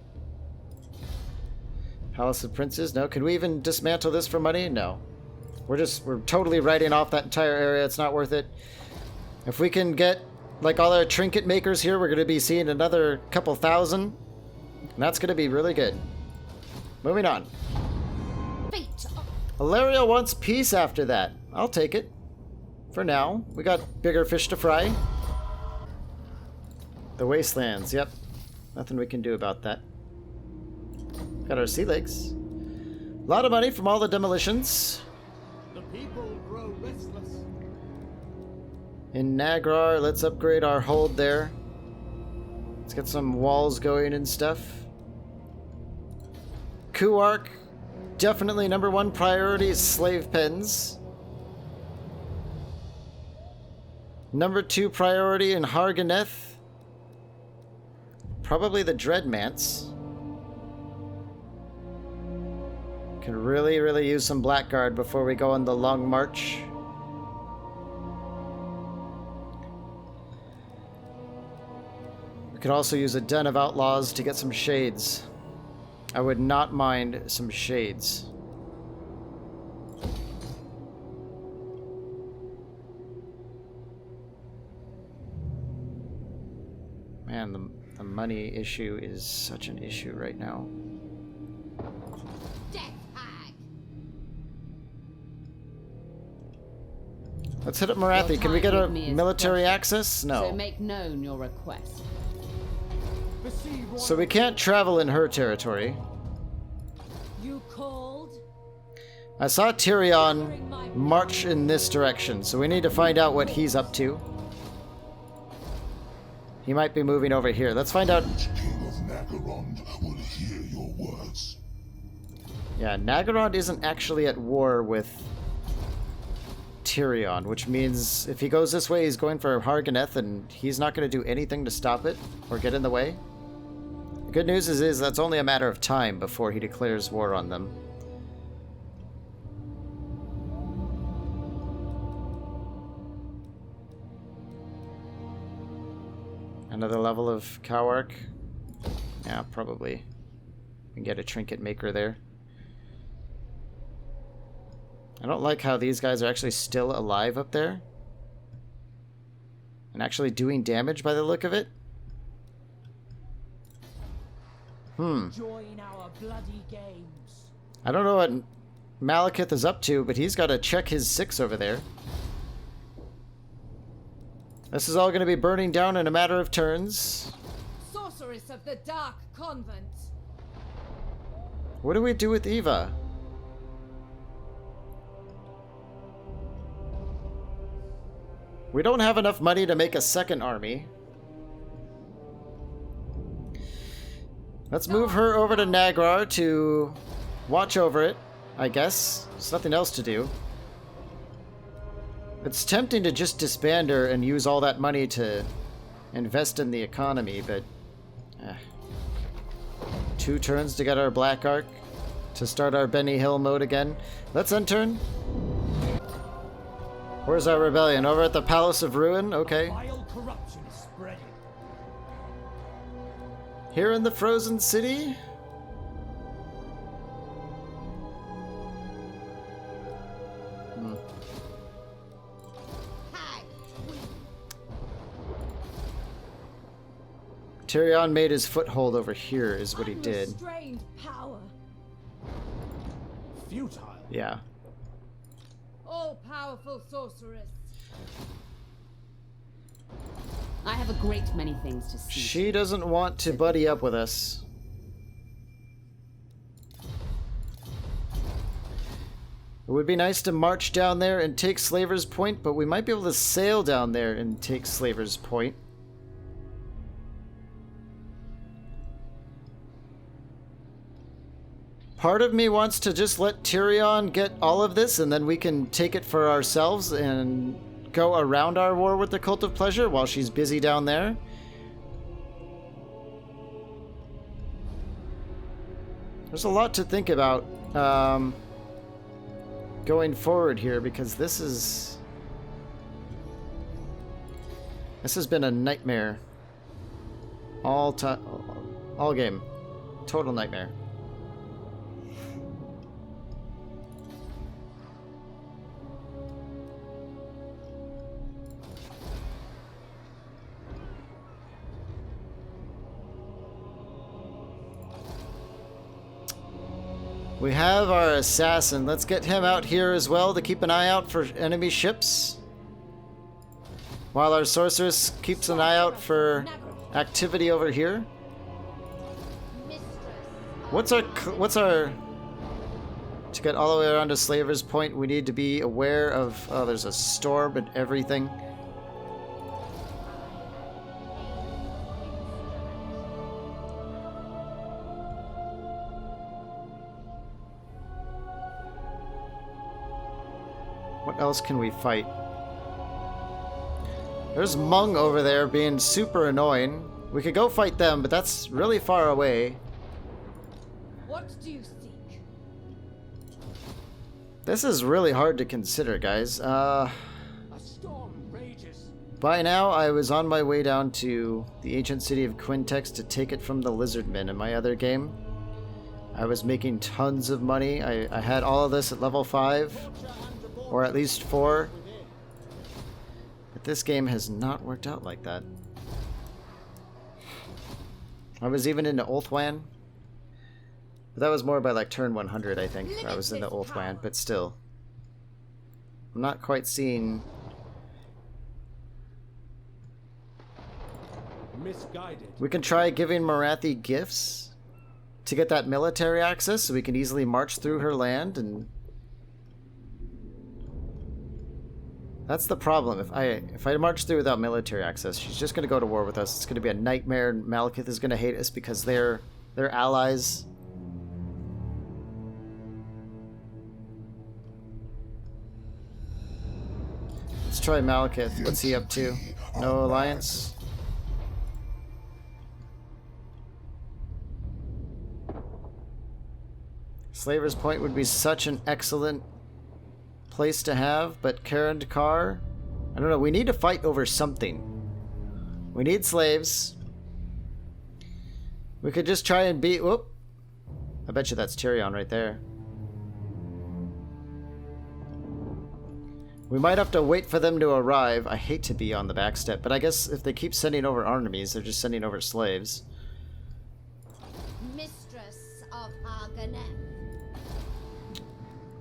Palace of Princes? No. Can we even dismantle this for money? No. We're totally writing off that entire area. It's not worth it. If we can get, like, all our trinket makers here, we're going to be seeing another couple thousand. And that's going to be really good. Moving on. Alarielle wants peace after that. I'll take it. For now. We got bigger fish to fry. The Wastelands, yep. Nothing we can do about that. Got our sea legs. A lot of money from all the demolitions. The people grow restless. In Naggarond, let's upgrade our hold there. Let's get some walls going and stuff. Kuark, definitely #1 priority is slave pens. #2 priority in Harganeth. Probably the Dreadmants. Could really use some Blackguard before we go on the long march. We could also use a den of outlaws to get some shades. I would not mind some shades. Man, the money issue is such an issue right now. Death hag. Let's hit up Morathi. Can we get a military access? So No. make known your request. So we can't travel in her territory. You called? I saw Tyrion march in this direction, so we need to find out what he's up to. He might be moving over here. Let's find out. King of Naggarond will hear your words. Yeah, Naggarond isn't actually at war with Tyrion, which means if he goes this way, he's going for Harganeth, and he's not going to do anything to stop it or get in the way. The good news is that's only a matter of time before he declares war on them. Another level of Cowark? Yeah, probably. We can get a trinket maker there. I don't like how these guys are actually still alive up there. And actually doing damage by the look of it. Join our bloody games. I don't know what Malekith is up to, but he's got to check his 6 over there. This is all going to be burning down in a matter of turns. Sorceress of the Dark Convent. What do we do with Eva? We don't have enough money to make a second army. Let's move her over to Naggar to watch over it, I guess. There's nothing else to do. It's tempting to just disband her and use all that money to invest in the economy, but... 2 turns to get our Black Ark, to start our Benny Hill mode again. Let's unturn. Where's our rebellion? Over at the Palace of Ruin? Okay. Vile corruption is spreading. Here in the Frozen City? Hag. Tyrion made his foothold over here, is what he did. Unrestrained power. Futile. Yeah. All-powerful sorceress. I have a great many things to see. She doesn't want to buddy up with us. It would be nice to march down there and take Slaver's Point, but we might be able to sail down there and take Slaver's Point. Part of me wants to just let Tyrion get all of this, and then we can take it for ourselves and go around our war with the Cult of Pleasure while she's busy down there. There's a lot to think about going forward here, because this has been a nightmare all game. Total nightmare. We have our assassin. Let's get him out here as well to keep an eye out for enemy ships. While our sorceress keeps an eye out for activity over here. What's our... To get all the way around to Slaver's Point, we need to be aware of... Oh, there's a storm and everything. What else can we fight? There's Mung over there being super annoying. We could go fight them, but that's really far away. What do you seek? This is really hard to consider, guys. A storm rages. By now, I was on my way down to the ancient city of Quintex to take it from the Lizardmen in my other game. I was making tons of money. I had all of this at level 5, or at least 4. But this game has not worked out like that. I was even into Ulthuan. But that was more by like turn 100, I think. I was into Ulthuan, but still. I'm not quite seeing... Misguided. We can try giving Morathi gifts to get that military access so we can easily march through her land, and that's the problem. If I march through without military access, she's just going to go to war with us. It's going to be a nightmare, and Malekith is going to hate us because they're allies. Let's try Malekith. What's he up to? No alliance? Slaver's Point would be such an excellent place to have, but Karendkar, I don't know, we need to fight over something. We need slaves. We could just try and beat... Whoop! I bet you that's Tyrion right there. We might have to wait for them to arrive. I hate to be on the back step, but I guess if they keep sending over armies, they're just sending over slaves. Mistress of Arganet.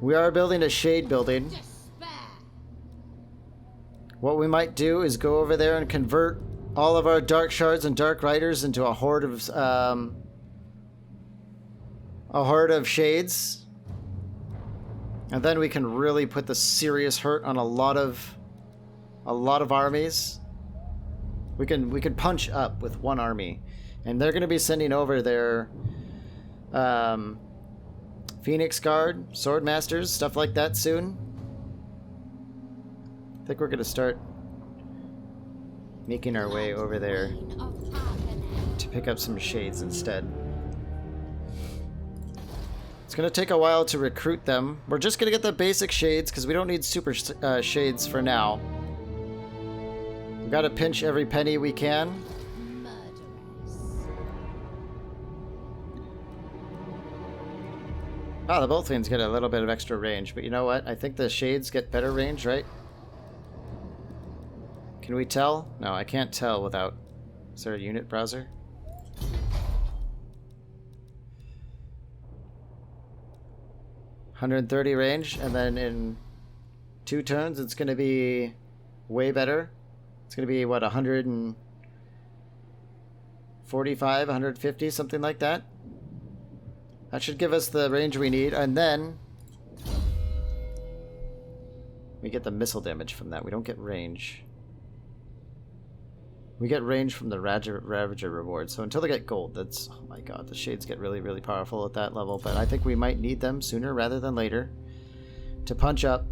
We are building a shade building. Despair. What we might do is go over there and convert all of our Dark Shards and Dark Riders into a horde of shades. And then we can really put the serious hurt on a lot of armies. We can punch up with one army. And they're going to be sending over their Phoenix Guard, Swordmasters, stuff like that soon. I think we're going to start making our way over there to pick up some shades instead. It's going to take a while to recruit them. We're just going to get the basic shades because we don't need super shades for now. We've got to pinch every penny we can. Oh, the Bolstings get a little bit of extra range, but you know what? I think the shades get better range, right? Can we tell? No, I can't tell without... Is there a unit browser? $130 range, and then in 2 turns it's going to be way better. It's going to be, what, 145, 150, something like that? That should give us the range we need, and then we get the missile damage from that. We don't get range. We get range from the Ravager reward, so until they get gold, that's... Oh my god, the shades get really, really powerful at that level, but I think we might need them sooner rather than later to punch up.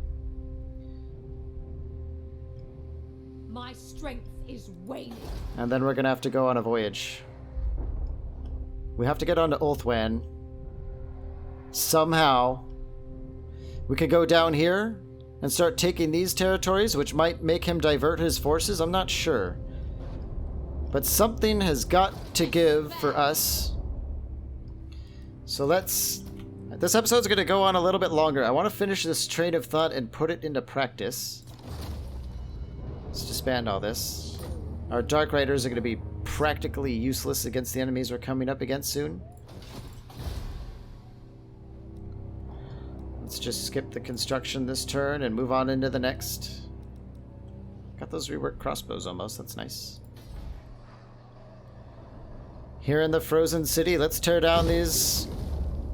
My strength is waning. And then we're going to have to go on a voyage. We have to get onto Ulthuan. Somehow. We could go down here and start taking these territories, which might make him divert his forces. I'm not sure. But something has got to give for us. So let's... This episode's going to go on a little bit longer. I want to finish this train of thought and put it into practice. Let's disband all this. Our Dark Riders are going to be practically useless against the enemies we're coming up against soon. Let's just skip the construction this turn and move on into the next. Got those reworked crossbows almost. That's nice. Here in the Frozen City, let's tear down these.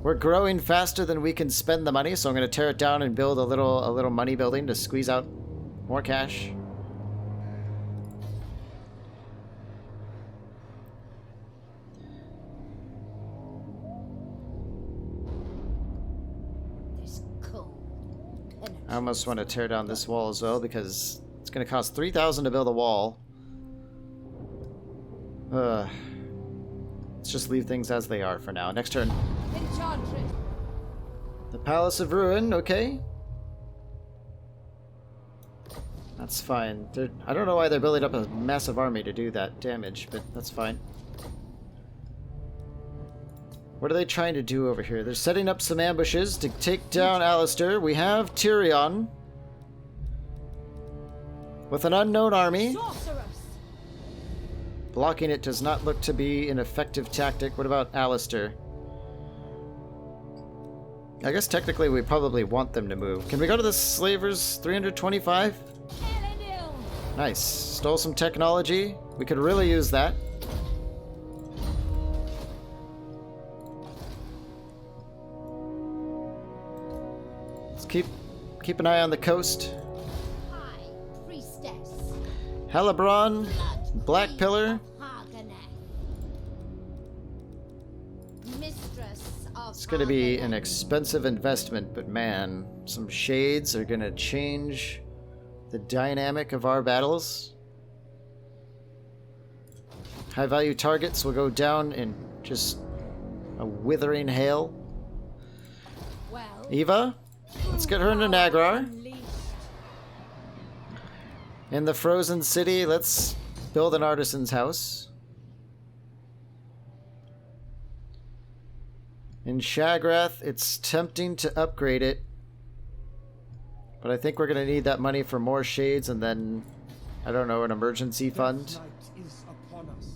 We're growing faster than we can spend the money, so I'm going to tear it down and build a little money building to squeeze out more cash. I almost want to tear down this wall as well because it's going to cost 3,000 to build a wall. Let's just leave things as they are for now. Next turn. Enchantress. The Palace of Ruin, okay. That's fine. I don't know why they're building up a massive army to do that damage, but that's fine. What are they trying to do over here? They're setting up some ambushes to take down Alistair. We have Tyrion with an unknown army. Sorceress! Blocking it does not look to be an effective tactic. What about Alistair? I guess technically we probably want them to move. Can we go to the slavers? 325? Nice. Stole some technology. We could really use that. Let's keep an eye on the coast. High Priestess. Hellebron, Black Queen Pillar. of Mistress of It's going to be an expensive investment, but man, some shades are going to change the dynamic of our battles. High value targets will go down in just a withering hail. Well, Eva, let's get her into Naggarond. unleashed. In the frozen city, let's build an artisan's house. In Shagrath, it's tempting to upgrade it, but I think we're going to need that money for more shades and then, I don't know, an emergency fund. Death Night is upon us.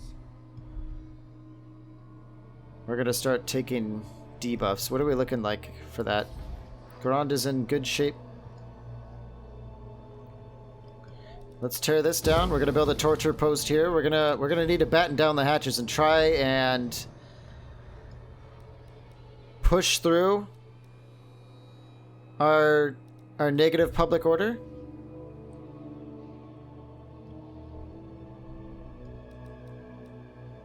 We're going to start taking debuffs. What are we looking like for that? Naggarond is in good shape. Let's tear this down. We're going to build a torture post here. We're going to need to batten down the hatches and try and push through our negative public order.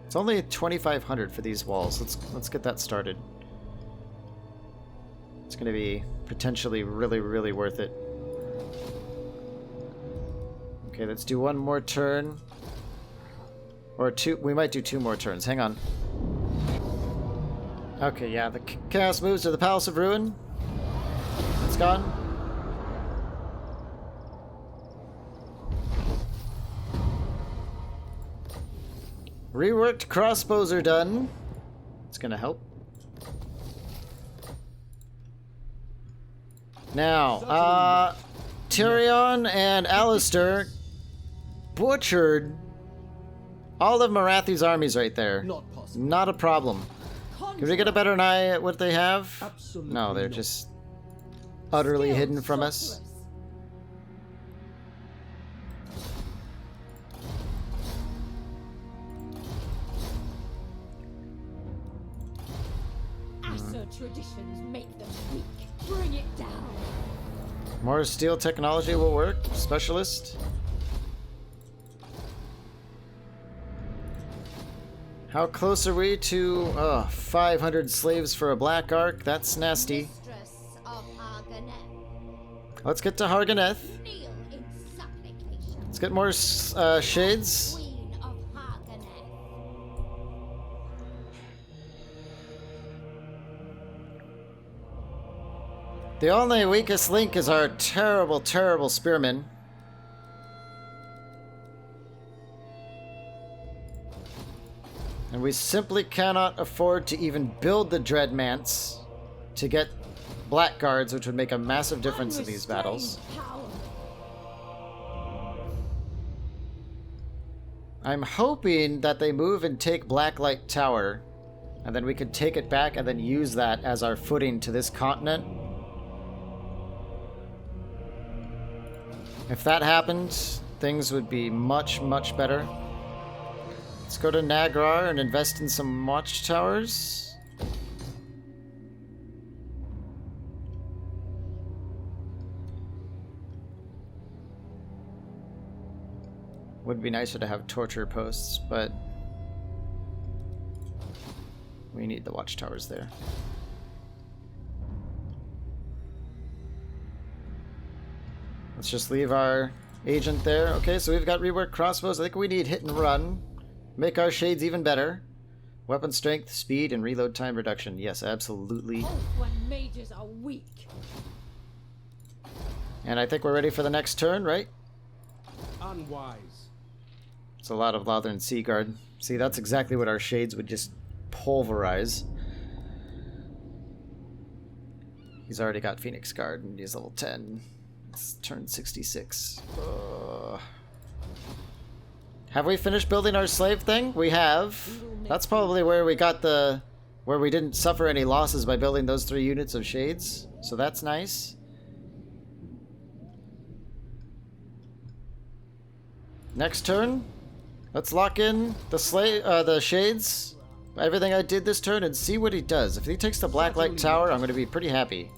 It's only 2,500 for these walls. Let's get that started. It's going to be potentially really, really worth it. Okay, let's do one more turn. Or two. We might do 2 more turns. Hang on. Okay, yeah, the chaos moves to the Palace of Ruin. It's gone. Reworked crossbows are done. It's gonna help. Now, Tyrion and Alistair butchered all of Marathi's armies right there. Not possible. Not a problem. Can we get a better eye at what they have? Absolutely No, they're not. just utterly Still hidden from us. sorceress. Asser traditions make them weak. Bring it down. More steel technology will work. Specialist. How close are we to 500 slaves for a black arc? That's nasty. Mistress of Let's get to Harganeth. Kneel in supplication. Let's get more shades. Queen of Harganeth. The only weakest link is our terrible, terrible spearmen. And we simply cannot afford to even build the Dreadmants to get blackguards, which would make a massive difference in these battles. Unrestrained power. I'm hoping that they move and take Blacklight Tower, and then we could take it back and then use that as our footing to this continent. If that happens, things would be much, much better. Let's go to Naggarond and invest in some watchtowers. Would be nicer to have torture posts, but we need the watchtowers there. Let's just leave our agent there. Okay, so we've got reworked crossbows. I think we need hit and run. Make our shades even better. Weapon strength, speed, and reload time reduction. Yes, absolutely. When mages are weak. And I think we're ready for the next turn, right? unwise. It's a lot of Lothern Seaguard. See, that's exactly what our shades would just pulverize. He's already got Phoenix Guard and he's level 10. It's turned 66. Have we finished building our slave thing? We have. That's probably where we got the... where we didn't suffer any losses by building those 3 units of shades. So that's nice. Next turn, let's lock in the shades, everything I did this turn, and see what he does. If he takes the Blacklight Tower, I'm going to be pretty happy.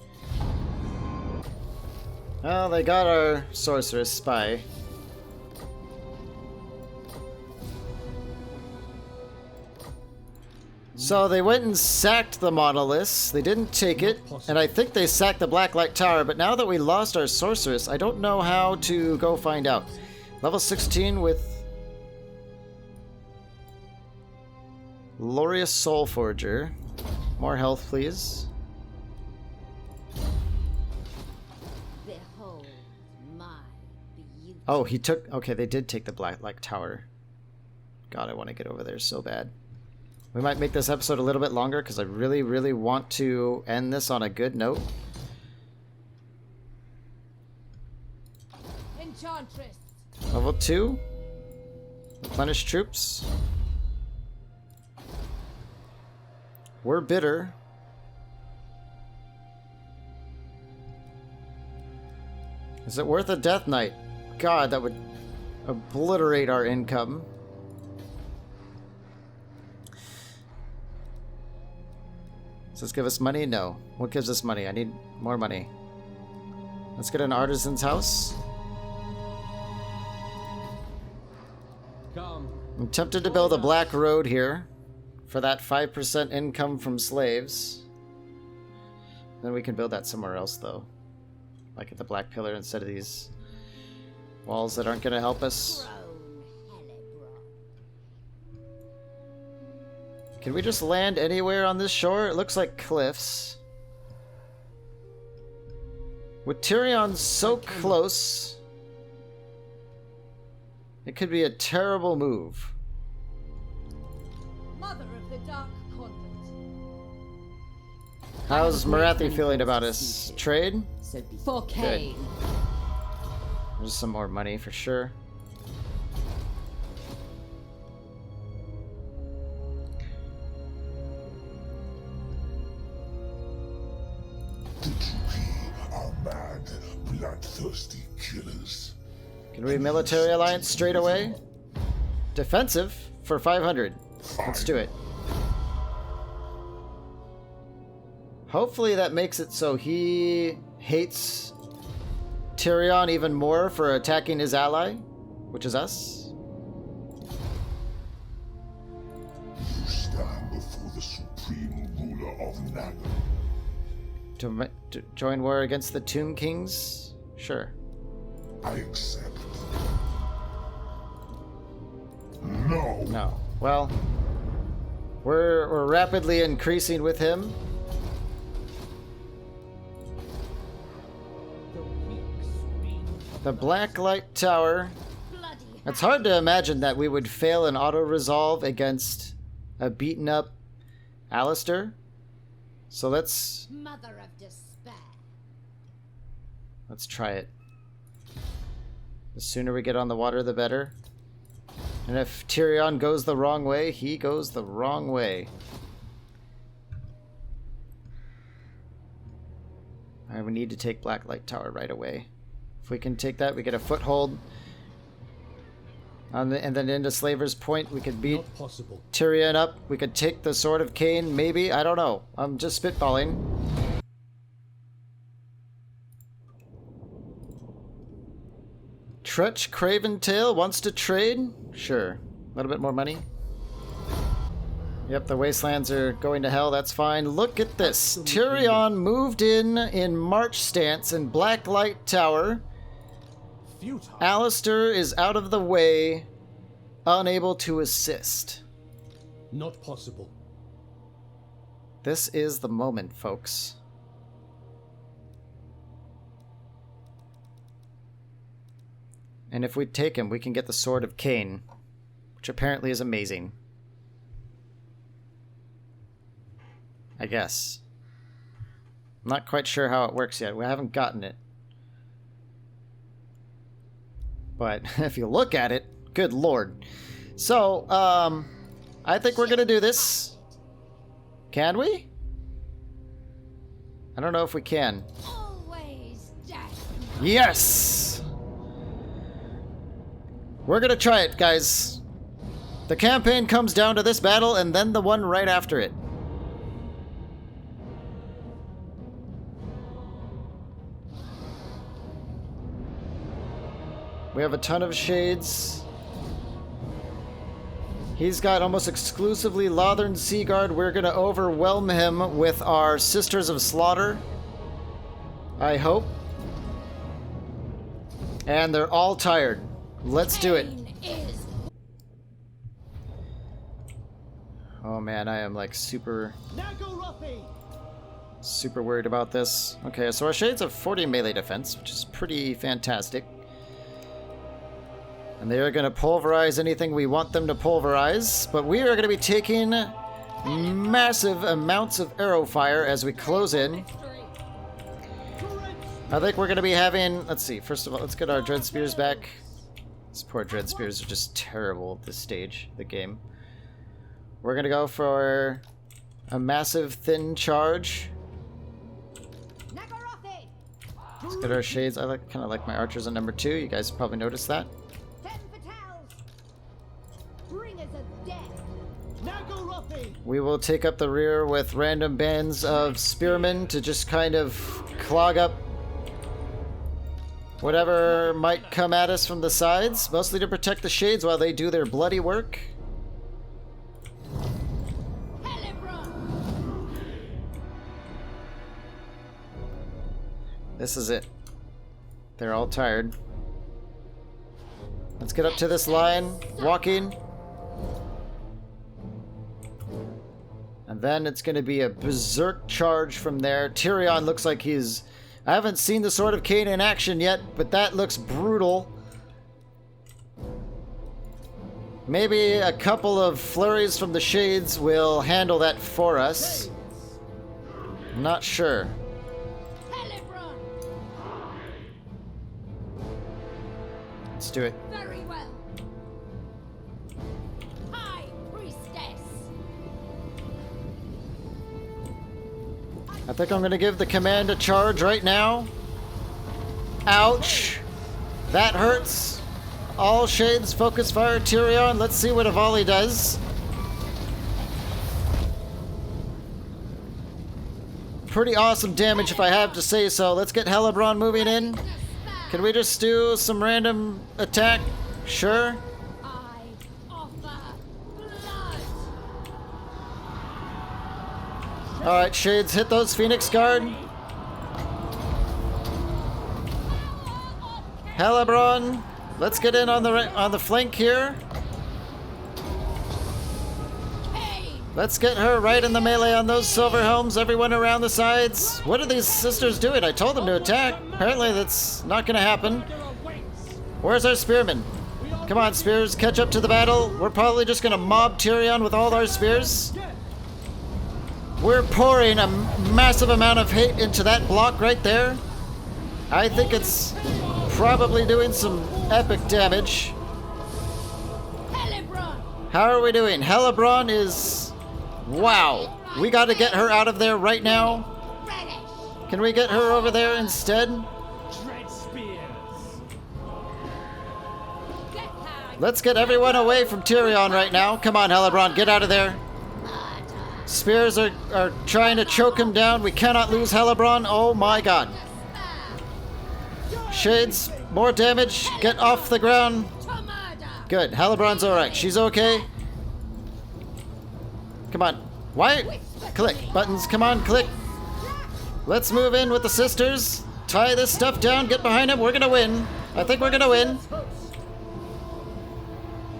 Well, they got our Sorceress Spy. So they went and sacked the Monoliths. They didn't take it, and I think they sacked the Blacklight Tower, but now that we lost our Sorceress, I don't know how to go find out. Level 16 with Glorious Soulforger. More health, please. Behold my beauty. Oh, he took... okay, they did take the Blacklight Tower. God, I want to get over there so bad. We might make this episode a little bit longer because I really, really want to end this on a good note. Enchantress. Level 2. Replenish troops. We're bitter. Is it worth a Death Knight? God, that would obliterate our income. Does this give us money? No. What gives us money? I need more money. Let's get an artisan's house. I'm tempted to build a black road here for that 5% income from slaves. Then we can build that somewhere else, though. Like at the Black Pillar instead of these walls that aren't going to help us. Can we just land anywhere on this shore? It looks like cliffs. With Tyrion so close, it could be a terrible move. Mother of the Dark Convent. How's Marathi feeling about us? Trade? For Kane. There's some more money for sure. The Drupi are mad, bloodthirsty killers. Can we military alliance straight away? Defensive for 500. Let's do it. Hopefully that makes it so he hates Tyrion even more for attacking his ally, which is us. You stand before the supreme ruler of Naggarond. To join war against the Tomb Kings? Sure. I accept. No. No. Well, we're rapidly increasing with him. The Blacklight Tower. It's hard to imagine that we would fail an auto-resolve against a beaten up Alistair. So let's Mother of despair. try it. The sooner we get on the water, the better. And if Tyrion goes the wrong way, he goes the wrong way. Alright, we need to take Blacklight Tower right away. If we can take that, we get a foothold. And then into Slaver's Point, we could beat Tyrion up. We could take the Sword of Cain, maybe. I don't know. I'm just spitballing. Trutch Craventail wants to trade? Sure. A little bit more money. Yep, the Wastelands are going to hell. That's fine. Look at this. Tyrion moved in March stance in Blacklight Tower. Alistair is out of the way, unable to assist. Not possible. This is the moment, folks. And if we take him, we can get the Sword of Cain, which apparently is amazing. I guess. I'm not quite sure how it works yet. We haven't gotten it. But if you look at it, good lord. So, I think we're gonna do this. Can we? I don't know if we can. Always death. Yes! We're gonna try it, guys. The campaign comes down to this battle and then the one right after it. We have a ton of shades. He's got almost exclusively Lothern Seaguard. We're gonna overwhelm him with our Sisters of Slaughter, I hope. And they're all tired. Let's do it. Oh man, I am like super worried about this. Okay, so our shades have 40 melee defense, which is pretty fantastic. And they are going to pulverize anything we want them to pulverize. But we are going to be taking massive amounts of arrow fire as we close in. I think we're going to be having... Let's see. First of all, let's get our Dread Spears back. These poor Dread Spears are just terrible at this stage of the game. We're going to go for a massive thin charge. Let's get our shades. I kind of like my archers on number 2. You guys probably noticed that. We will take up the rear with random bands of spearmen to just kind of clog up whatever might come at us from the sides, mostly to protect the shades while they do their bloody work. This is it. They're all tired. Let's get up to this line, walking. And then it's going to be a berserk charge from there. Tyrion looks like he's... I haven't seen the Sword of Cain in action yet, but that looks brutal. Maybe a couple of flurries from the shades will handle that for us. I'm not sure. Let's do it. Very well. High Priestess. I think I'm going to give the command a charge right now. Ouch. That hurts. All shades, focus fire, Tyrion. Let's see what a volley does. Pretty awesome damage if I have to say so. Let's get Hellebron moving in. Can we just do some random attack? Sure. I offer blood. Alright, shades, hit those Phoenix Guard. Hellebron, let's get in on the flank here. Let's get her right in the melee on those silver helms. Everyone around the sides. What are these sisters doing? I told them to attack. Apparently that's not going to happen. Where's our spearmen? Come on, spears, catch up to the battle. We're probably just going to mob Tyrion with all our spears. We're pouring a massive amount of hate into that block right there. I think it's probably doing some epic damage. How are we doing? Hellebron is... Wow. We got to get her out of there right now. Can we get her over there instead? Let's get everyone away from Tyrion right now. Come on, Hellebron, get out of there. Spears are trying to choke him down. We cannot lose Hellebron. Oh my god. Shades, more damage. Get off the ground. Good. Hellebron's alright. She's okay. Come on. Why? Click. Buttons. Come on, click. Let's move in with the sisters. Tie this stuff down. Get behind him. We're gonna win. I think we're gonna win.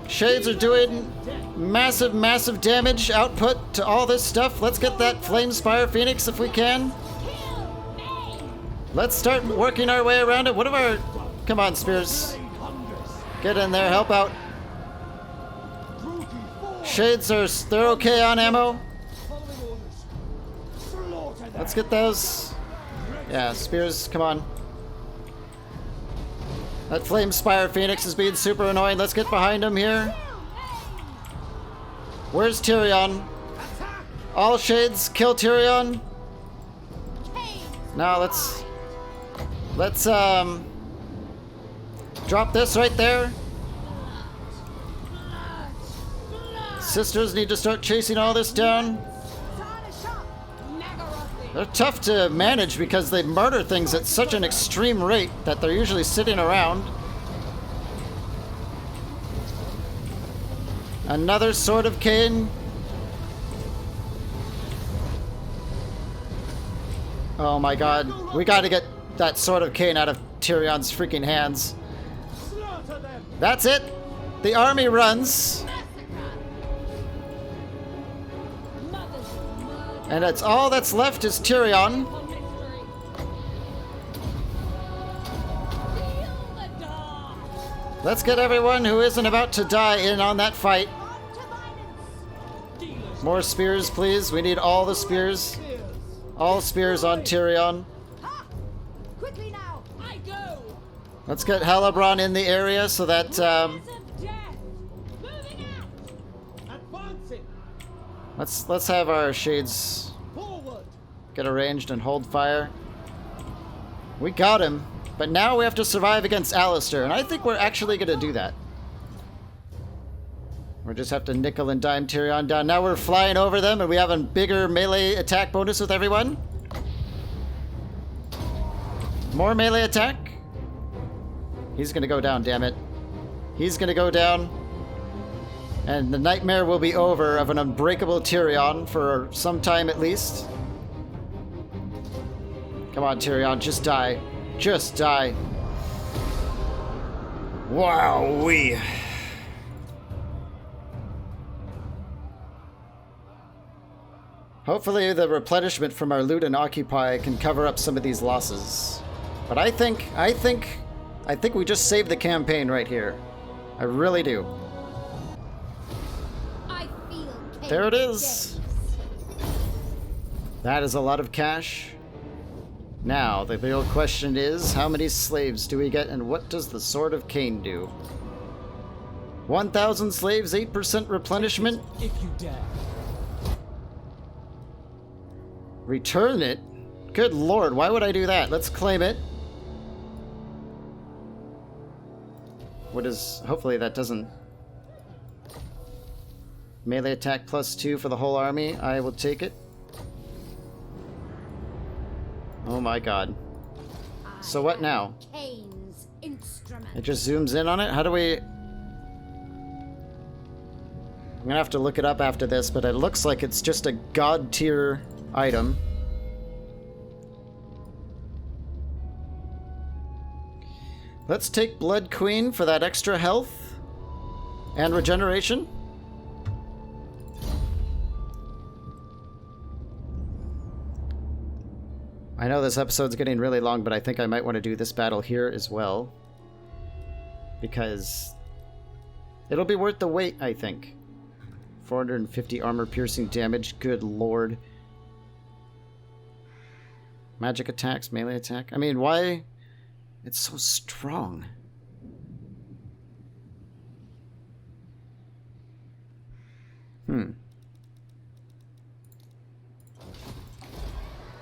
Shades are doing massive, massive damage output to all this stuff. Let's get that Flamespire Phoenix if we can. Let's start working our way around it. What of our... Come on, Spears. Get in there, help out. Drugi, forward. Shades they're okay on ammo. Following orders. Slaughter them. Let's get those. Yeah, spears, come on. That Flame Spire Phoenix is being super annoying. Let's get behind him here. Where's Tyrion? All shades, kill Tyrion. Now let's drop this right there. Sisters need to start chasing all this down. They're tough to manage because they murder things at such an extreme rate that they're usually sitting around. Another Sword of Cain. Oh my god. We gotta get that Sword of Cain out of Tyrion's freaking hands. That's it. The army runs. And it's all that's left is Tyrion. Let's get everyone who isn't about to die in on that fight. More spears, please. We need all the spears. All spears on Tyrion. Quickly now, I go. Let's get Hellebron in the area so that let's have our shades get arranged and hold fire. We got him, but now we have to survive against Alistair, and I think we're actually going to do that. We just have to nickel and dime Tyrion down. Now we're flying over them, and we have a bigger melee attack bonus with everyone. More melee attack. He's going to go down, damn it. He's going to go down. And the nightmare will be over of an unbreakable Tyrion for some time at least. Come on, Tyrion, just die. Just die. Wowee. Hopefully the replenishment from our loot and occupy can cover up some of these losses. But I think we just saved the campaign right here. I really do. I feel There it is. That is a lot of cash. Now, the real question is, how many slaves do we get, and what does the Sword of Cain do? 1,000 slaves, 8% replenishment? If you dare. Return it? Good lord, why would I do that? Let's claim it. What is... hopefully that doesn't... Melee attack +2 for the whole army. I will take it. Oh my god. So what now? Cain's instrument. It just zooms in on it? How do we... I'm gonna have to look it up after this, but it looks like it's just a god tier item. Let's take Blood Queen for that extra health and regeneration. I know this episode's getting really long, but I think I might want to do this battle here as well. Because it'll be worth the wait, I think. 450 armor piercing damage, good lord. Magic attacks, melee attack. I mean, why? It's so strong.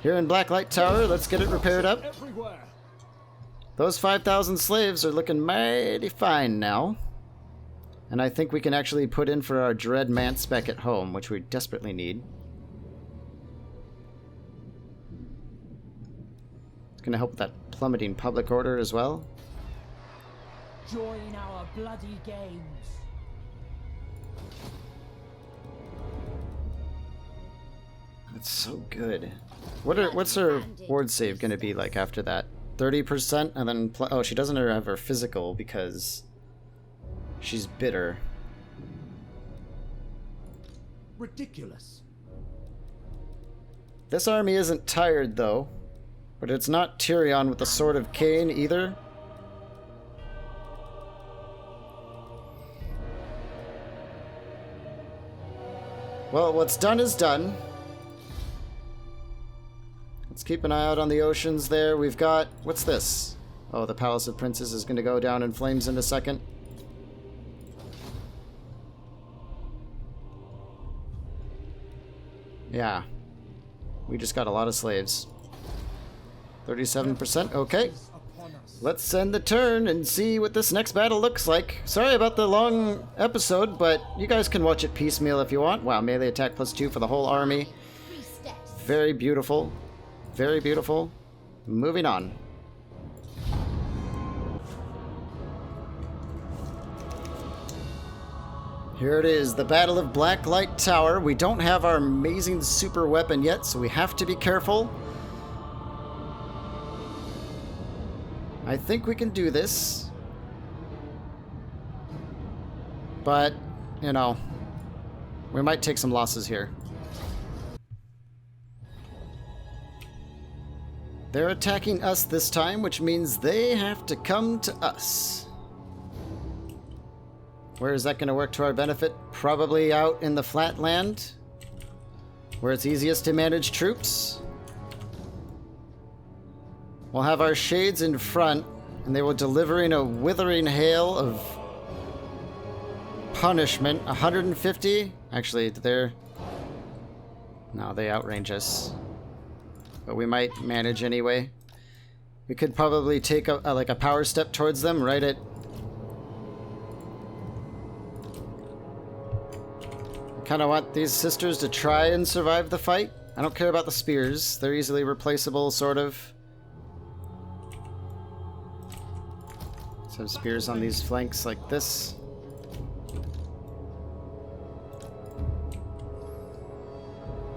Here in Blacklight Tower, let's get it repaired up. Everywhere. Those 5,000 slaves are looking mighty fine now. And I think we can actually put in for our Dread Mance back at home, which we desperately need. It's going to help with that plummeting public order as well. Join our bloody games. That's so good. What's her ward save going to be like after that? 30%? And then... oh, she doesn't have her physical because she's bitter. Ridiculous. This army isn't tired, though. But it's not Tyrion with the Sword of Cain, either. Well, what's done is done. Let's keep an eye out on the oceans there. We've got... What's this? Oh, the Palace of Princes is going to go down in flames in a second. Yeah. We just got a lot of slaves. 37%. Okay. Let's end the turn and see what this next battle looks like. Sorry about the long episode, but you guys can watch it piecemeal if you want. Wow, melee attack +2 for the whole army. Very beautiful. Very beautiful. Moving on. Here it is, the Battle of Blacklight Tower. We don't have our amazing super weapon yet, so we have to be careful. I think we can do this. But, you know, we might take some losses here. They're attacking us this time, which means they have to come to us. Where is that going to work to our benefit? Probably out in the flatland, where it's easiest to manage troops. We'll have our shades in front, and they will delivering a withering hail of punishment. 150? Actually, they're... No, they outrange us. But we might manage anyway. We could probably take like a power step towards them right at... I kind of want these sisters to try and survive the fight. I don't care about the spears. They're easily replaceable, sort of. Some spears on these flanks like this.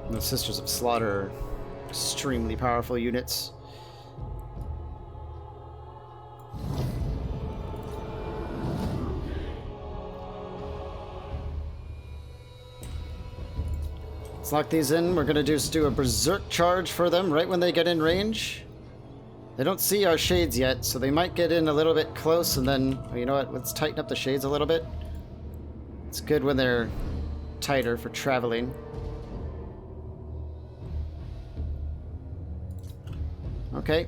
And the Sisters of Slaughter are extremely powerful units. Let's lock these in. We're gonna just do a berserk charge for them right when they get in range. They don't see our shades yet, so they might get in a little bit close and then, oh, you know what, let's tighten up the shades a little bit. It's good when they're tighter for traveling. Okay.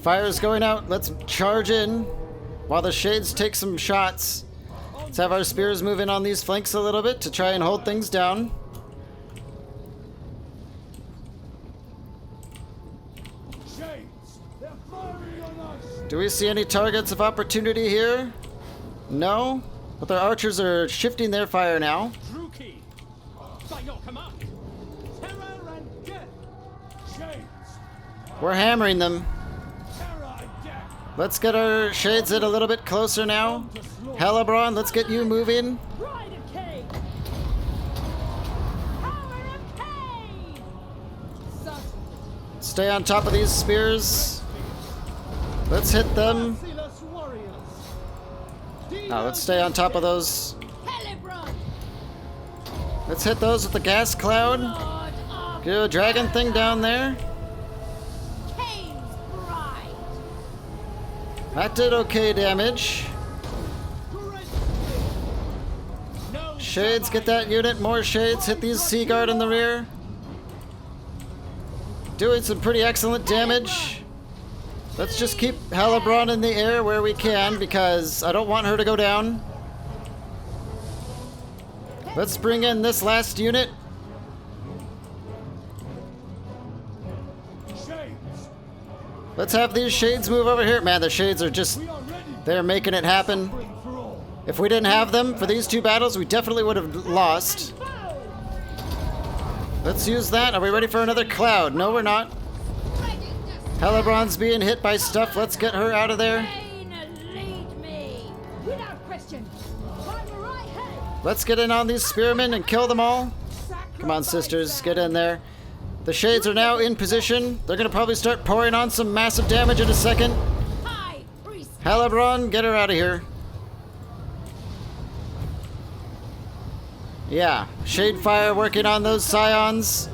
Fire's going out. Let's charge in while the shades take some shots. Let's have our spears move in on these flanks a little bit to try and hold things down. Do we see any targets of opportunity here? No? But their archers are shifting their fire now. We're hammering them. Let's get our shades in a little bit closer now. Hellebron, let's get you moving. Stay on top of these spears. Let's hit them. Now let's stay on top of those. Let's hit those with the gas cloud. Get a dragon thing down there. That did okay damage. Shades, get that unit. More shades. Hit these Sea Guard in the rear. Doing some pretty excellent damage. Let's just keep Hellebron in the air where we can because I don't want her to go down. Let's bring in this last unit. Let's have these shades move over here. Man, the shades are just... They're making it happen. If we didn't have them for these two battles, we definitely would have lost. Let's use that. Are we ready for another cloud? No, we're not. Hellebron's being hit by stuff. Let's get her out of there. Let's get in on these spearmen and kill them all. Come on, sisters. Get in there. The shades are now in position. They're going to probably start pouring on some massive damage in a second. Hellebron, get her out of here. Yeah, shade fire working on those scions.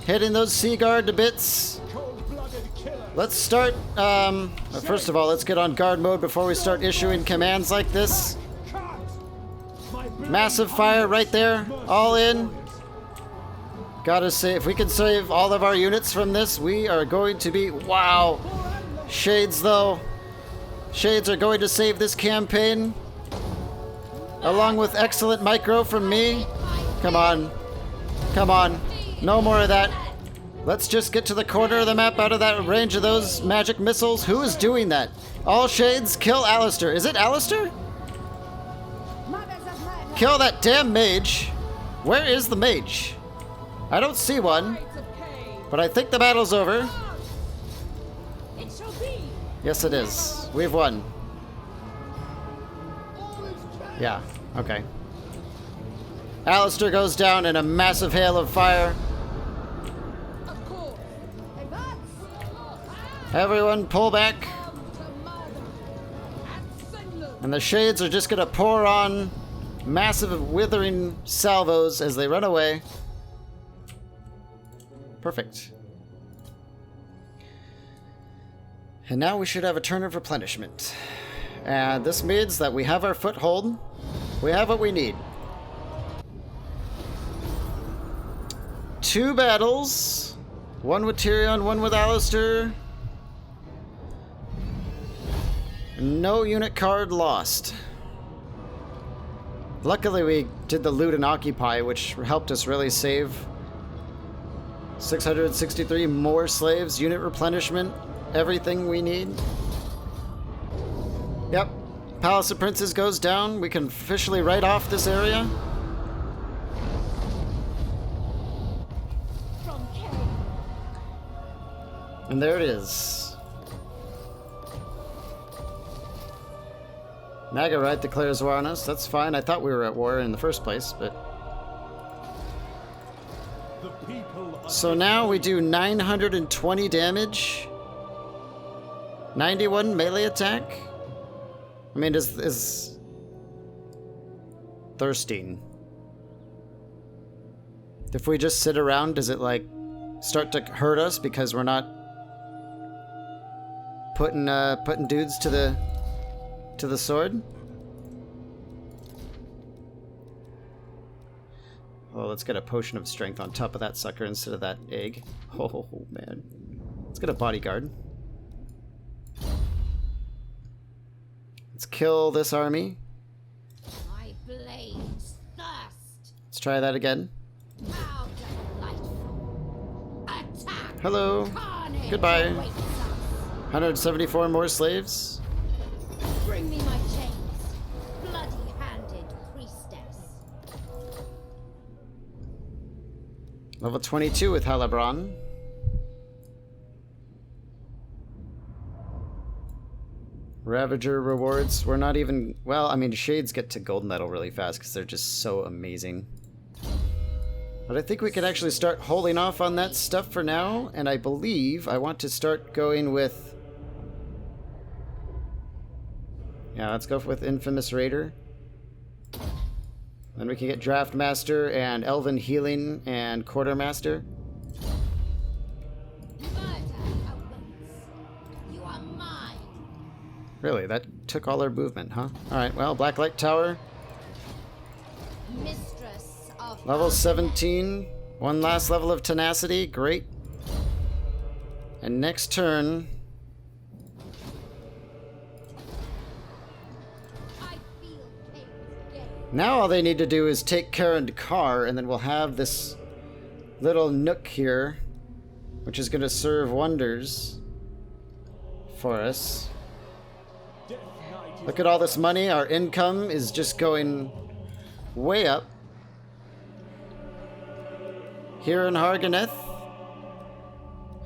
Hitting those Sea Guard to bits. Let's start, first of all, let's get on guard mode before we start issuing commands like this. Massive fire right there, all in. Gotta save. If we can save all of our units from this, we are going to be... Wow. Shades, though. Shades are going to save this campaign. Along with excellent micro from me. Come on. Come on. No more of that. Let's just get to the corner of the map out of that range of those magic missiles. Who is doing that? All Shades, kill Alistair. Is it Alistair? Kill that damn mage. Where is the mage? I don't see one. But I think the battle's over. Yes, it is. We've won. Yeah, okay. Alistair goes down in a massive hail of fire. Everyone pull back. And the Shades are just gonna pour on massive withering salvos as they run away. Perfect. And now we should have a turn of replenishment. And this means that we have our foothold. We have what we need. 2 battles. One with Tyrion, one with Alistair. No unit card lost. Luckily we did the loot and occupy, which helped us really save 663 more slaves, unit replenishment, everything we need. Yep. Palace of Princes goes down. We can officially write off this area. And there it is. Naggarond declares war on us. That's fine. I thought we were at war in the first place, but... So now we do 920 damage. 91 melee attack. I mean, is thirsting. If we just sit around, does it like start to hurt us because we're not putting dudes to the sword? Oh, let's get a potion of strength on top of that sucker instead of that egg. Oh man, let's get a bodyguard. Let's kill this army. My blades thirst. Let's try that again. How delightful. Attack. Hello. Carnage Goodbye. awaits us. 174 more slaves. Bring me my chains. Bloody-handed priestess. Level 22 with Hellebron. Ravager rewards. We're not even... Well, I mean, Shades get to gold medal really fast because they're just so amazing. But I think we can actually start holding off on that stuff for now. And I believe I want to start going with... Yeah, let's go with Infamous Raider. Then we can get Draft Master and Elven Healing and Quartermaster. Really? That took all our movement, huh? Alright, well, Blacklight Tower. Mistress of Level 17. One last level of tenacity. Great. And next turn... I feel pain again. Now all they need to do is take Naggarond Car, and then we'll have this little nook here, which is going to serve wonders for us. Look at all this money. Our income is just going way up. Here in Harganeth.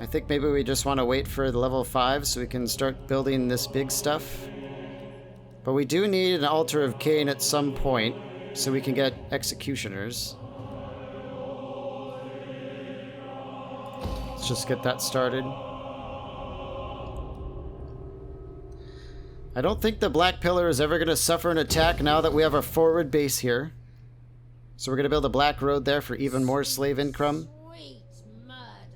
I think maybe we just want to wait for the level 5 so we can start building this big stuff. But we do need an Altar of Cain at some point so we can get Executioners. Let's just get that started. I don't think the Black Pillar is ever going to suffer an attack now that we have a forward base here. So we're going to build a Black Road there for even more slave income. Sweet murder.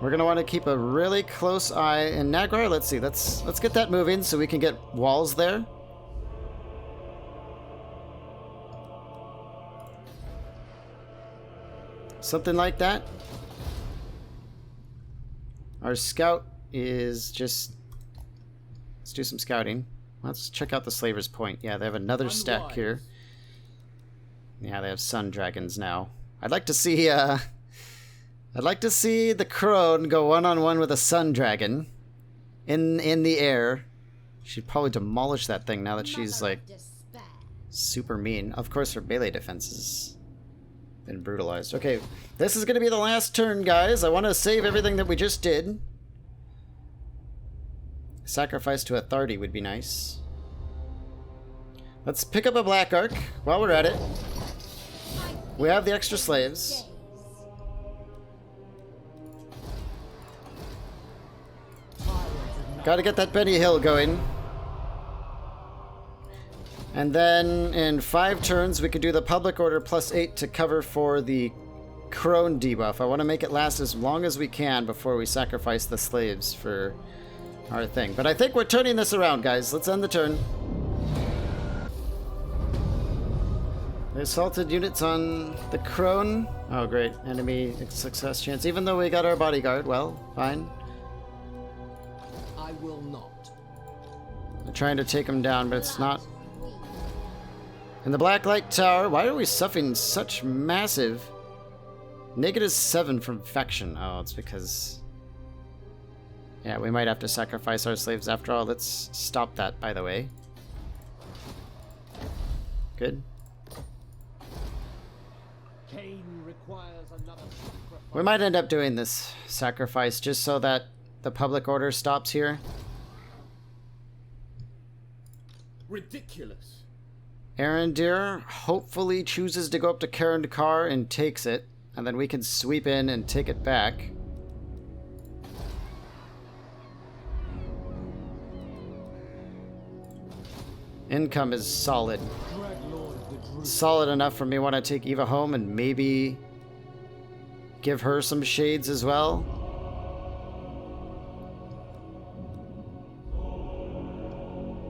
We're going to want to keep a really close eye in Naggarond. Let's see. Let's get that moving so we can get walls there. Something like that. Our scout is just... Let's do some scouting. Let's check out the Slaver's Point. Yeah, they have another stack here. Yeah, they have sun dragons now. I'd like to see the Crone go one-on-one with a sun dragon in the air. She'd probably demolish that thing now that she's like super mean. Of course, her melee defense has been brutalized. Okay, this is going to be the last turn, guys. I want to save everything that we just did. Sacrifice to authority would be nice. Let's pick up a Black Arc while we're at it. We have the extra slaves. Gotta get that Benny Hill going. And then in 5 turns we could do the public order +8 to cover for the Crone debuff. I want to make it last as long as we can before we sacrifice the slaves for our thing. But I think we're turning this around, guys. Let's end the turn. They assaulted units on the Crone. Oh, great. Enemy success chance. Even though we got our bodyguard. Well, fine. I will not. They're trying to take him down, but it's not. In the Blacklight Tower, why are we suffering such massive... -7 from faction? Oh, it's because... Yeah, we might have to sacrifice our slaves after all. Let's stop that, by the way. Good. We might end up doing this sacrifice just so that the public order stops here. Ridiculous. Arendir hopefully chooses to go up to Karendkar and takes it, and then we can sweep in and take it back. Income is solid. Solid enough for me to want to take Eva home and maybe give her some shades as well.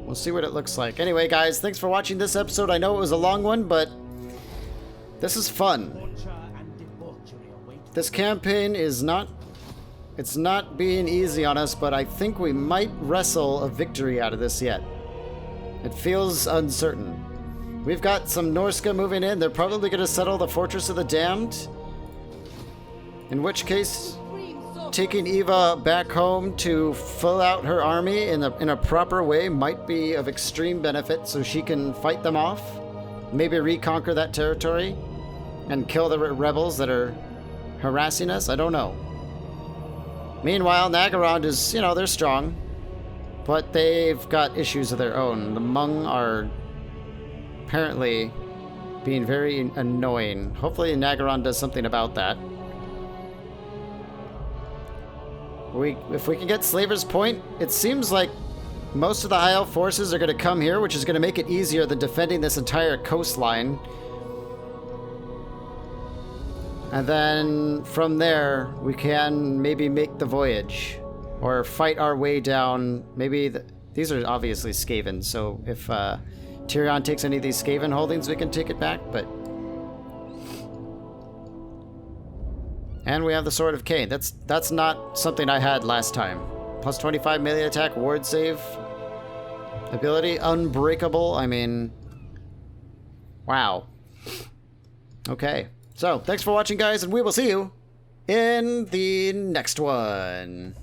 We'll see what it looks like. Anyway, guys, thanks for watching this episode. I know it was a long one, but this is fun. This campaign is not... It's not being easy on us, but I think we might wrestle a victory out of this yet. It feels uncertain. We've got some Norska moving in. They're probably going to settle the Fortress of the Damned. In which case, taking Eva back home to fill out her army in a proper way might be of extreme benefit, so she can fight them off. Maybe reconquer that territory and kill the rebels that are harassing us. I don't know. Meanwhile, Naggarond is, you know, they're strong, but they've got issues of their own. The Hmong are apparently being very annoying. Hopefully Naggarond does something about that. If we can get Slaver's Point, it seems like most of the High Elf forces are going to come here, which is going to make it easier than defending this entire coastline. And then from there, we can maybe make the voyage. Or fight our way down. Maybe these are obviously Skaven, so if Tyrion takes any of these Skaven holdings, we can take it back, but... And we have the Sword of Cain. That's not something I had last time. Plus 25 melee attack, ward save. Ability, unbreakable. I mean... Wow. Okay. So, thanks for watching, guys, and we will see you in the next one.